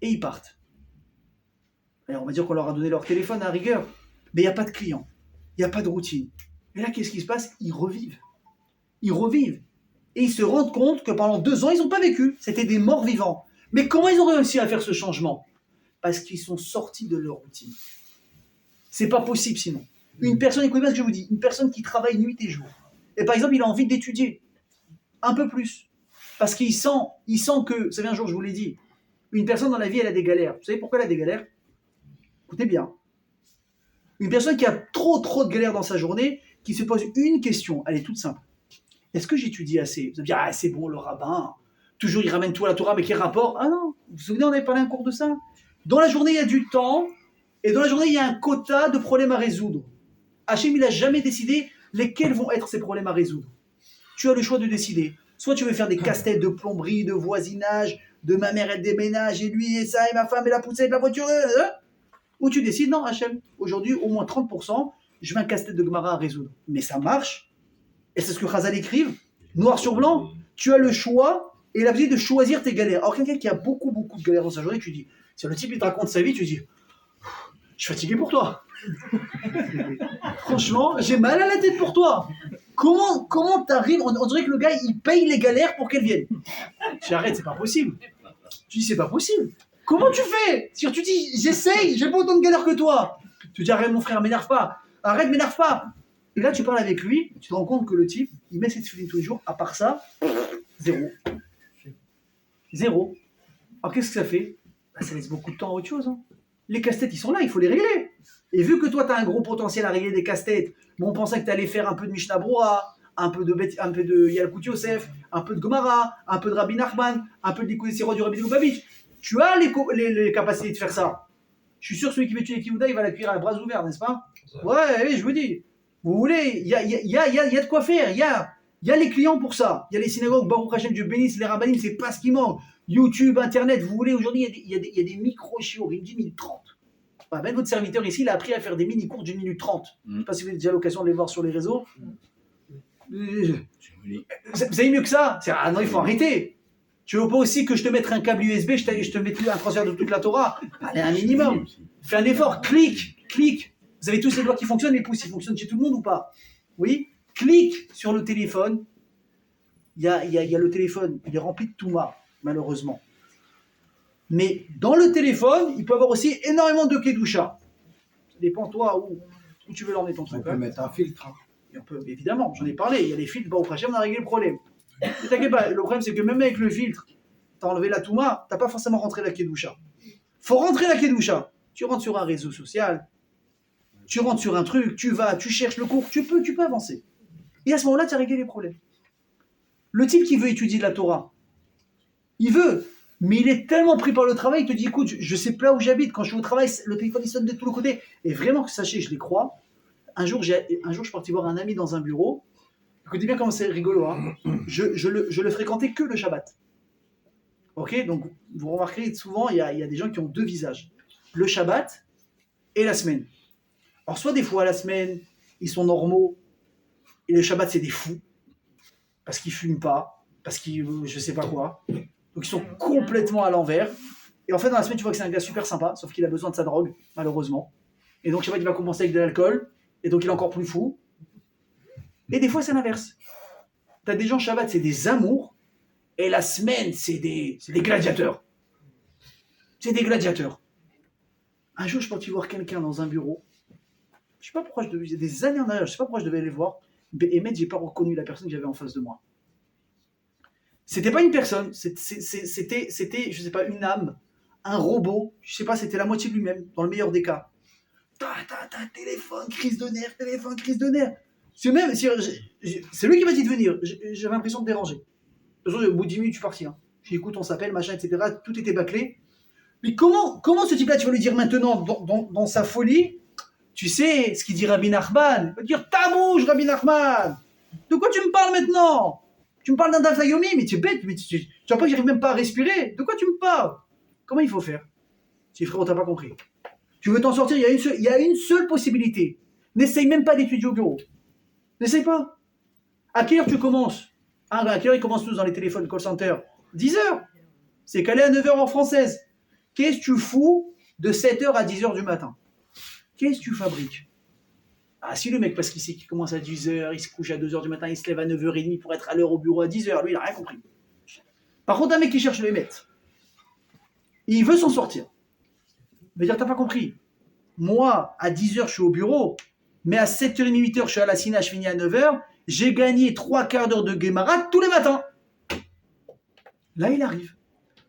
Et ils partent. Alors, on va dire qu'on leur a donné leur téléphone à rigueur, mais il n'y a pas de clients, il n'y a pas de routine. Et là, qu'est-ce qui se passe? Ils revivent. Et ils se rendent compte que pendant 2 ans, ils n'ont pas vécu. C'était des morts vivants. Mais comment ils ont réussi à faire ce changement? Parce qu'ils sont sortis de leur routine. C'est pas possible sinon. Une personne, écoutez bien ce que je vous dis, une personne qui travaille nuit et jour, et par exemple, il a envie d'étudier un peu plus, parce qu'il sent que, vous savez, un jour, je vous l'ai dit, une personne dans la vie, elle a des galères. Vous savez pourquoi elle a des galères? Écoutez bien. Une personne qui a trop de galères dans sa journée, qui se pose une question, elle est toute simple. Est-ce que j'étudie assez? Vous allez dire, ah, c'est bon, le rabbin, toujours il ramène tout à la Torah, mais quel rapport? Ah non, vous vous souvenez, on avait parlé un cours de ça. Dans la journée, il y a du temps, et dans la journée, il y a un quota de problèmes à résoudre. Hachem, il n'a jamais décidé lesquels vont être ces problèmes à résoudre. Tu as le choix de décider. Soit tu veux faire des casse-têtes de plomberie, de voisinage, de ma mère elle déménage, et lui, et ça, et ma femme, et la poussette de la voiture, ou tu décides, non, Hachem, aujourd'hui, au moins 30%, je veux un casse-tête de Gemara à résoudre. Mais ça marche. Et c'est ce que Chazal écrive, noir sur blanc. Tu as le choix et la possibilité de choisir tes galères. Alors, quelqu'un qui a beaucoup de galères dans sa journée, tu dis, si le type il te raconte sa vie, tu dis, je suis fatigué pour toi. Franchement, j'ai mal à la tête pour toi. Comment t'arrives? On dirait que le gars, il paye les galères pour qu'elles viennent. J'arrête, c'est pas possible. Tu dis, c'est pas possible. Comment tu fais? Si tu dis, j'essaye, j'ai pas autant de galères que toi. Tu dis, arrête mon frère, m'énerve pas. Arrête, m'énerve pas. Et là, tu parles avec lui, tu te rends compte que le type, il met ses tefilines tous les jours, à part ça, zéro. Alors qu'est-ce que ça fait? Ça laisse beaucoup de temps à autre chose. Hein. Les casse-têtes, ils sont là, il faut les régler. Et vu que toi, tu as un gros potentiel à régler des casse-têtes, mais on pensait que tu allais faire un peu de Mishnah Broa, un peu de Yalkut Yosef, un peu de Gemara, un peu de Rabbi Nachman, un peu de l'Ikoudé Sirot du Rabbi Lubavitch. Tu as les capacités de faire ça. Je suis sûr que celui qui veut tuer Yehuda, il va l'accueillir à bras ouverts, n'est-ce pas? Ouais, oui, je vous dis. Vous voulez, il y a de quoi faire. Il y a les clients pour ça. Il y a les synagogues, Baruch Hashem, Dieu bénisse, les rabbinim, c'est pas ce qui manque. YouTube, Internet, vous voulez, aujourd'hui, il y a des micro-chiots, il me dit 1 minute 30. Bah, même votre serviteur ici, il a appris à faire des mini-cours d'une minute 30. Je ne sais pas si vous avez déjà l'occasion de les voir sur les réseaux. Vous avez mieux que ça? Ah non, il faut arrêter. Tu veux pas aussi que je te mette un câble USB, je te mette un transfert de toute la Torah? Allez, un minimum. Fais un effort, clique. Vous avez tous les doigts qui fonctionnent, les pouces, ils fonctionnent chez tout le monde ou pas? Oui? Clique sur le téléphone. Il y a le téléphone, il est rempli de Touma, malheureusement. Mais dans le téléphone, il peut y avoir aussi énormément de Kedusha. Ça dépend toi où tu veux l'emmener ton truc. On peut mettre un filtre. Et on peut, évidemment, j'en ai parlé, il y a les filtres, Baruch Hashem, on a réglé le problème. Ne t'inquiète pas, le problème c'est que même avec le filtre, tu as enlevé la Touma, tu n'as pas forcément rentré la Kedusha. Faut rentrer la Kedusha. Tu rentres sur un réseau social, tu rentres sur un truc, tu vas, tu cherches le cours, tu peux avancer. Et à ce moment-là, tu as réglé les problèmes. Le type qui veut étudier de la Torah, il veut, mais il est tellement pris par le travail, il te dit, écoute, je sais pas où j'habite, quand je suis au travail, le téléphone il sonne de tous les côtés. Et vraiment, sachez, je les crois. Un jour, je suis parti voir un ami dans un bureau. Écoutez bien comment c'est rigolo. Hein. Je le fréquentais que le Shabbat. Ok, donc vous remarquerez souvent, il y a des gens qui ont deux visages. Le Shabbat et la semaine. Alors soit des fois la semaine, ils sont normaux, et le Shabbat c'est des fous, parce qu'ils fument pas, parce qu'ils je sais pas quoi. Donc ils sont complètement à l'envers. Et en fait dans la semaine tu vois que c'est un gars super sympa, sauf qu'il a besoin de sa drogue, malheureusement. Et donc Shabbat il va commencer avec de l'alcool, et donc il est encore plus fou. Et des fois c'est l'inverse. T'as des gens Shabbat c'est des amours, et la semaine c'est des gladiateurs. C'est des gladiateurs. Un jour je suis parti voir quelqu'un dans un bureau. Je sais pas pourquoi il y a des années en arrière, je sais pas pourquoi je devais aller voir. Et mec, j'ai pas reconnu la personne que j'avais en face de moi. C'était pas une personne, c'était, je sais pas, une âme, un robot, je sais pas, c'était la moitié de lui-même, dans le meilleur des cas. Téléphone, crise de nerfs. C'est lui qui m'a dit de venir, j'avais l'impression de déranger. De toute façon, au bout de 10 minutes, je suis parti. Hein. J'ai dit, écoute, on s'appelle, machin, etc. Tout était bâclé. Mais comment ce type-là, tu vas lui dire maintenant, dans sa folie, tu sais ce qu'il dit Rabbi Nachman? Il va dire, ta bouche, Rabbi Nachman! De quoi tu me parles maintenant? Tu me parles d'un Daf Yomi, mais tu es bête, mais tu vois pas que j'arrive même pas à respirer. De quoi tu me parles? Comment il faut faire? Si frérot, t'as pas compris. Tu veux t'en sortir, il y a une seule possibilité. N'essaye même pas d'étudier au bureau. N'essaye pas. À quelle heure tu commences? À quelle heure ils commencent tous dans les téléphones call center? 10h. C'est calé à 9h en française. Qu'est-ce que tu fous de 7h à 10h du matin? Qu'est-ce que tu fabriques? Ah, si le mec, parce qu'il sait qu'il commence à 10h, il se couche à 2h du matin, il se lève à 9h30 pour être à l'heure au bureau à 10h, lui, il n'a rien compris. Par contre, un mec qui cherche le émettre, il veut s'en sortir. Il va dire, t'as pas compris. Moi, à 10h, je suis au bureau, mais à 7h30, 8h, je suis à la Sina, je finis à 9h, j'ai gagné 3 quarts d'heure de Gemara tous les matins. Là, il arrive.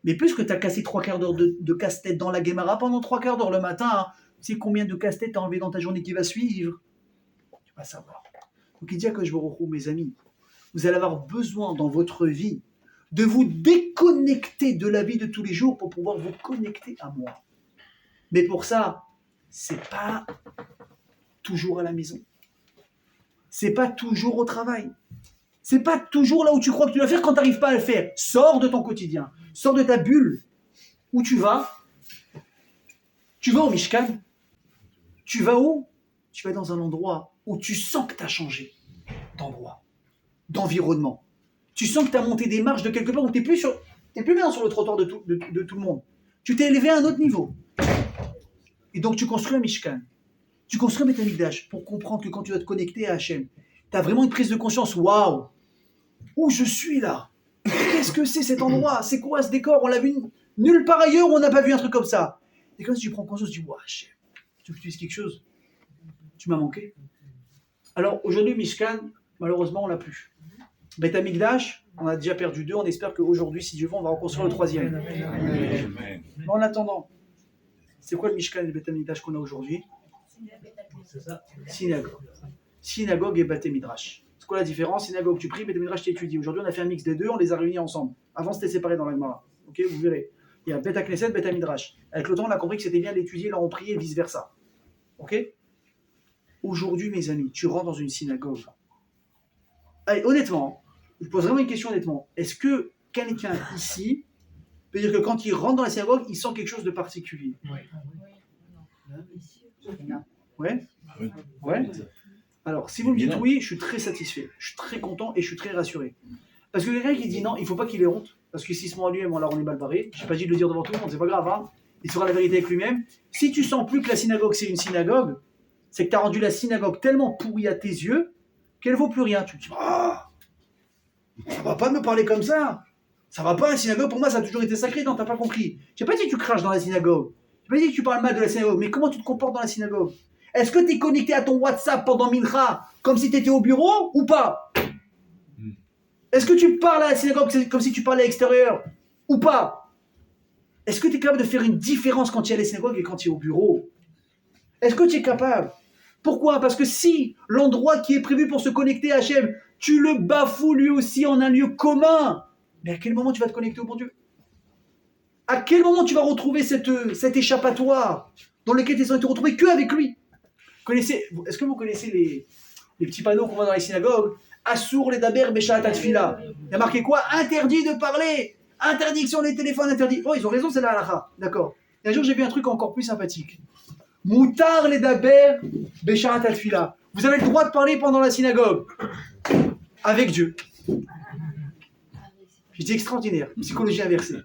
Mais plus que tu as cassé 3 quarts d'heure de casse-tête dans la Gemara pendant 3 quarts d'heure le matin, hein, tu sais combien de casse-tête tu as enlevé dans ta journée qui va suivre? Tu vas savoir. Donc il dit à Koshborou, mes amis, vous allez avoir besoin dans votre vie de vous déconnecter de la vie de tous les jours pour pouvoir vous connecter à moi. Mais pour ça, c'est pas toujours à la maison. C'est pas toujours au travail. C'est pas toujours là où tu crois que tu dois faire quand tu n'arrives pas à le faire. Sors de ton quotidien. Sors de ta bulle. Où tu vas? Tu vas au Mishkan? Tu vas où? Tu vas dans un endroit où tu sens que tu as changé d'endroit, d'environnement. Tu sens que tu as monté des marches de quelque part où tu n'es plus maintenant sur le trottoir de tout le monde. Tu t'es élevé à un autre niveau. Et donc tu construis un Mishkan. Tu construis un Beth Amikdash pour comprendre que quand tu vas te connecter à Hachem, tu as vraiment une prise de conscience. Waouh! Où je suis là? Qu'est-ce que c'est cet endroit? C'est quoi ce décor? On l'a vu nulle part ailleurs où on n'a pas vu un truc comme ça. Et quand tu prends conscience, tu dis, waouh, Hachem, tu veux que tu dises quelque chose? Tu m'as manqué. Alors aujourd'hui, Mishkan, malheureusement, on l'a plus. Beth Amikdash, on a déjà perdu 2. On espère qu'aujourd'hui, si Dieu veut, on va reconstruire le 3e. Mais en attendant, c'est quoi le Mishkan et le Beth Amikdash qu'on a aujourd'hui? Synagogue et Beth Midrash. C'est quoi la différence? Synagogue, tu pries, Beth Midrash, tu étudies. Aujourd'hui, on a fait un mix des deux, on les a réunis ensemble. Avant, c'était séparé dans la Gemara. Ok, vous verrez. Il y a Bet HaKnesset, Bet HaMidrash. Avec le temps, on a compris que c'était bien d'étudier, leur ont prié et vice-versa. Ok? Aujourd'hui, mes amis, tu rentres dans une synagogue. Allez, honnêtement, je pose vraiment une question honnêtement. Est-ce que quelqu'un ici peut dire que quand il rentre dans la synagogue, il sent quelque chose de particulier? Ouais? Ouais? Alors, si vous me dites oui, je suis très satisfait. Je suis très content et je suis très rassuré. Parce que quelqu'un qui dit non, il ne faut pas qu'il ait honte. Parce que s'il se ment à lui-même, alors on est mal barré. Je n'ai pas dit de le dire devant tout le monde, c'est pas grave. Hein, il saura la vérité avec lui-même. Si tu sens plus que la synagogue, c'est une synagogue, c'est que tu as rendu la synagogue tellement pourrie à tes yeux qu'elle ne vaut plus rien. Tu te dis, ah, ça va pas me parler comme ça. Ça va pas, la synagogue, pour moi, ça a toujours été sacré. Non, t'as pas compris. Je n'ai pas dit que tu craches dans la synagogue. Je n'ai pas dit que tu parles mal de la synagogue. Mais comment tu te comportes dans la synagogue? Est-ce que tu es connecté à ton WhatsApp pendant Mincha comme si tu étais au bureau ou pas? Est-ce que tu parles à la synagogue comme si tu parlais à l'extérieur ou pas? Est-ce que tu es capable de faire une différence quand tu es à la synagogue et quand tu es au bureau? Est-ce que tu es capable? Pourquoi? Parce que si l'endroit qui est prévu pour se connecter à Hachem, tu le bafoues lui aussi en un lieu commun, mais à quel moment tu vas te connecter au bon Dieu? À quel moment tu vas retrouver cet échappatoire dans lequel tu es retrouvé qu'avec lui? Est-ce que vous connaissez les petits panneaux qu'on voit dans les synagogues? Assour les daber beshat atfila. Il y a marqué quoi? Interdit de parler. Interdiction des téléphones, interdit. Oh, ils ont raison, c'est la halakha. D'accord. Et un jour, j'ai vu un truc encore plus sympathique. Moutar les daber beshat atfila. Vous avez le droit de parler pendant la synagogue. Avec Dieu. J'ai dit extraordinaire. Psychologie inversée.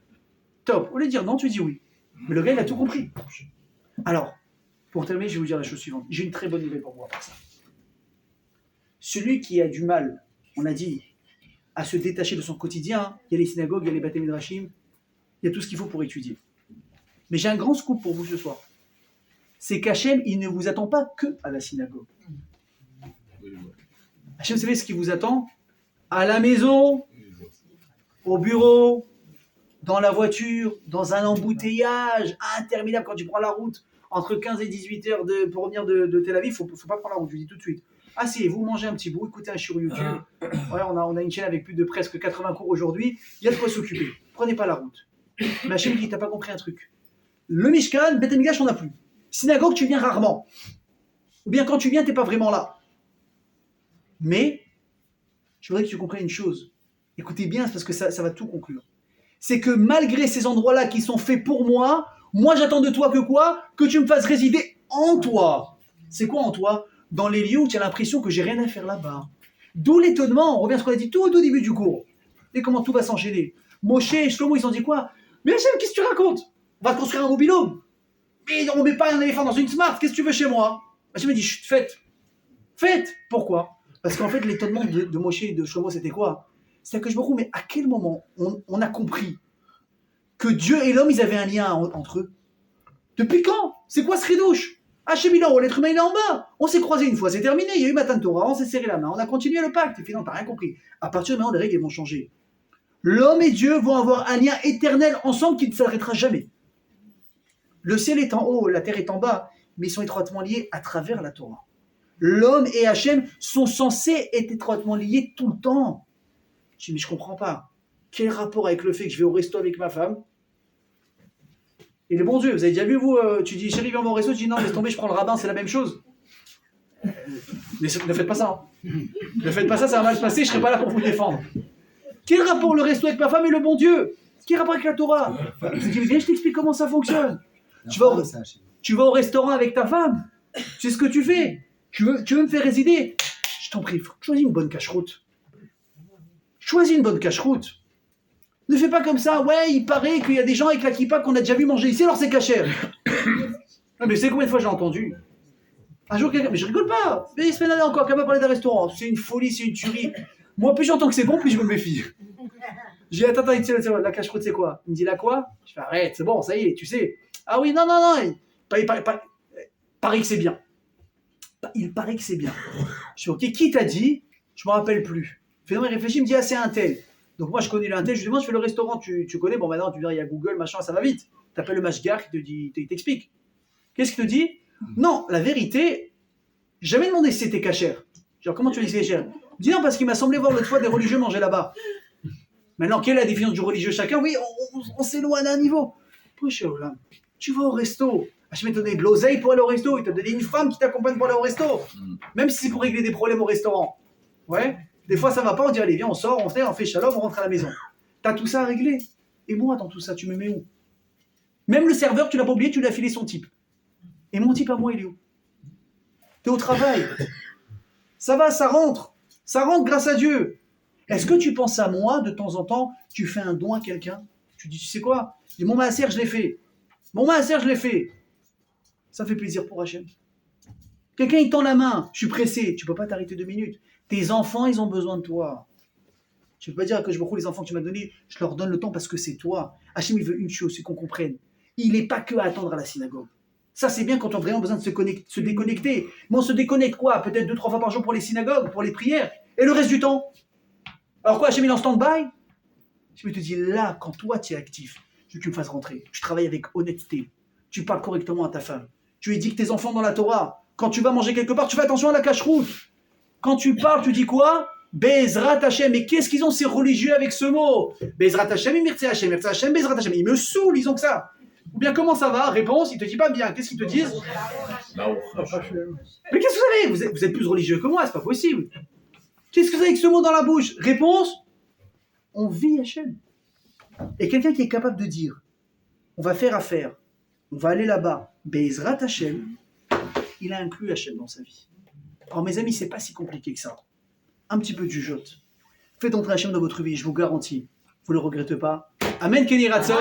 Top. Au lieu de dire non, tu dis oui. Mais le gars, il a tout compris. Alors, pour terminer, je vais vous dire la chose suivante. J'ai une très bonne nouvelle pour vous à part ça. Celui qui a du mal, on a dit, à se détacher de son quotidien, il y a les synagogues, il y a les Bate Midrashim, il y a tout ce qu'il faut pour étudier. Mais j'ai un grand scoop pour vous ce soir. C'est qu'Hachem, il ne vous attend pas que à la synagogue. Hachem, vous savez ce qui vous attend? À la maison, au bureau, dans la voiture, dans un embouteillage interminable quand tu prends la route entre 15 et 18 heures pour revenir de Tel Aviv, il ne faut pas prendre la route, je vous dis tout de suite. Asseyez-vous, mangez un petit bout, écoutez un sur YouTube. Ouais, on a une chaîne avec plus de presque 80 cours aujourd'hui. Il y a de quoi s'occuper. Prenez pas la route. Mais Hachem dit, t'as pas compris un truc. Le Mishkan, Beth Amikdash, on n'a plus. Synagogue, tu viens rarement. Ou bien quand tu viens, t'es pas vraiment là. Mais, je voudrais que tu comprennes une chose. Écoutez bien, parce que ça va tout conclure. C'est que malgré ces endroits-là qui sont faits pour moi, j'attends de toi que quoi? Que tu me fasses résider en toi. C'est quoi en toi? Dans les lieux où tu as l'impression que j'ai rien à faire là-bas. D'où l'étonnement, on revient à ce qu'on a dit tout au début du cours. Et comment tout va s'enchaîner. Moshe et Shlomo, ils ont dit quoi? Mais Hachem, qu'est-ce que tu racontes? On va construire un mobil-home. Mais on ne met pas un éléphant dans une smart, qu'est-ce que tu veux chez moi? Hachem m'a dit, chut, faites. Faites. Pourquoi? Parce qu'en fait, l'étonnement de Moshe et de Shlomo, c'était quoi? C'est que je me dis, mais à quel moment on a compris que Dieu et l'homme, ils avaient un lien entre eux? Depuis quand? C'est quoi ce ridouche? Hachem il est en haut, l'être humain il est en bas. On s'est croisés une fois, c'est terminé, il y a eu Matan Torah, on s'est serré la main, on a continué le pacte, et finalement t'as rien compris. À partir de maintenant, les règles vont changer. L'homme et Dieu vont avoir un lien éternel ensemble qui ne s'arrêtera jamais. Le ciel est en haut, la terre est en bas, mais ils sont étroitement liés à travers la Torah. L'homme et Hachem sont censés être étroitement liés tout le temps. Je dis, mais je comprends pas. Quel rapport avec le fait que je vais au resto avec ma femme? Et le bon Dieu, vous avez déjà vu, vous, tu dis, chérie, viens au resto, tu dis, non, laisse tomber, je prends le rabbin, c'est la même chose. Mais ne faites pas ça. Hein. Ne faites pas ça, ça va mal se passer, je ne serai pas là pour vous défendre. Quel rapport le resto avec ma femme et le bon Dieu? Quel rapport avec la Torah? Je dis, viens, je t'explique comment ça fonctionne. Tu vas au restaurant avec ta femme, c'est ce que tu fais. Tu veux me faire résider? Je t'en prie, choisis une bonne cache-route. Choisis une bonne cache-route. Ne fais pas comme ça, ouais, il paraît qu'il y a des gens avec la kippa qu'on a déjà vu manger ici, alors c'est cachère. Non, mais c'est combien de fois j'ai entendu? Un jour, quelqu'un, mais je rigole pas, mais il se fait l'année encore, quelqu'un va parler d'un restaurant, c'est une folie, c'est une tuerie. Moi, plus j'entends que c'est bon, plus je me méfie. J'ai dit, attends, la cache-route, c'est quoi? Il me dit, la quoi? Je fais, arrête, c'est bon, ça y est, tu sais. Ah oui, non, il paraît que c'est bien. Il paraît que c'est bien. Je fais, ok, qui t'a dit? Je me rappelle plus. Finalement, il réfléchit, il me dit, ah, c'est un tel. Donc moi je connais l'intel, je lui demande, je fais le restaurant, tu connais, bon maintenant tu dis il y a Google, machin, ça va vite. T'appelles le mashgar, il t'explique. Qu'est-ce qu'il te dit? Non, la vérité, j'ai jamais demandé si c'était cachère. Genre comment tu dis c'est cachère? Il dit non parce qu'il m'a semblé voir l'autre fois des religieux manger là-bas. Maintenant quelle est la définition du religieux chacun? Oui, on s'éloigne à un niveau. Wesh, Olam, tu vas au resto. Hachem t'a donné de l'oseille pour aller au resto. Il t'a donné une femme qui t'accompagne pour aller au resto. Même si c'est pour régler des problèmes au restaurant. Ouais. Des fois, ça va pas. On dit, allez, viens, on sort, on fait shalom, on rentre à la maison. T'as tout ça à régler. Et moi, dans tout ça, tu me mets où? Même le serveur, tu l'as pas oublié, tu lui as filé son type. Et mon type à moi, il est où? T'es au travail. Ça va, ça rentre. Ça rentre grâce à Dieu. Est-ce que tu penses à moi, de temps en temps, tu fais un don à quelqu'un? Tu dis, tu sais quoi? Je dis, mon maaser, je l'ai fait. Mon maaser, je l'ai fait. Ça fait plaisir pour Hachem. Quelqu'un, il tend la main. Je suis pressé. Tu peux pas t'arrêter 2 minutes. Tes enfants, ils ont besoin de toi. Tu peux pas dire que je me crois les enfants que tu m'as donnés, je leur donne le temps parce que c'est toi. Hachem, il veut une chose, c'est qu'on comprenne. Il n'est pas que à attendre à la synagogue. Ça, c'est bien quand on a vraiment besoin de se déconnecter. Mais on se déconnecte quoi? Peut-être 2-3 fois par jour pour les synagogues, pour les prières. Et le reste du temps? Alors quoi, Hachem, il est en stand-by? Je te dis, là, quand toi, tu es actif, je veux que tu me fasses rentrer. Tu travailles avec honnêteté. Tu parles correctement à ta femme. Tu éduques tes enfants dans la Torah. Quand tu vas manger quelque part, tu fais attention à la cache-route. Quand tu parles, tu dis quoi? Bezrat Hashem. Mais qu'est-ce qu'ils ont ces religieux avec ce mot? Bezrat Hashem, Mirtze Hashem, Mirtze Hashem, Bezrat Hashem. Ils me saoulent, ils ont que ça. Ou bien comment ça va? Réponse, ils te disent pas bien. Qu'est-ce qu'ils te disent? Mais qu'est-ce que vous avez? Vous êtes plus religieux que moi, c'est pas possible. Qu'est-ce que vous avez avec ce mot dans la bouche? Réponse, on vit Hashem. Et quelqu'un qui est capable de dire, on va faire affaire, on va aller là-bas, Bezrat Hashem, il a inclus Hashem dans sa vie. Alors mes amis, c'est pas si compliqué que ça. Un petit peu de jugeote. Faites entrer Hashem dans votre vie, je vous garantis, vous ne le regrettez pas. Amen, Kenny Ratson.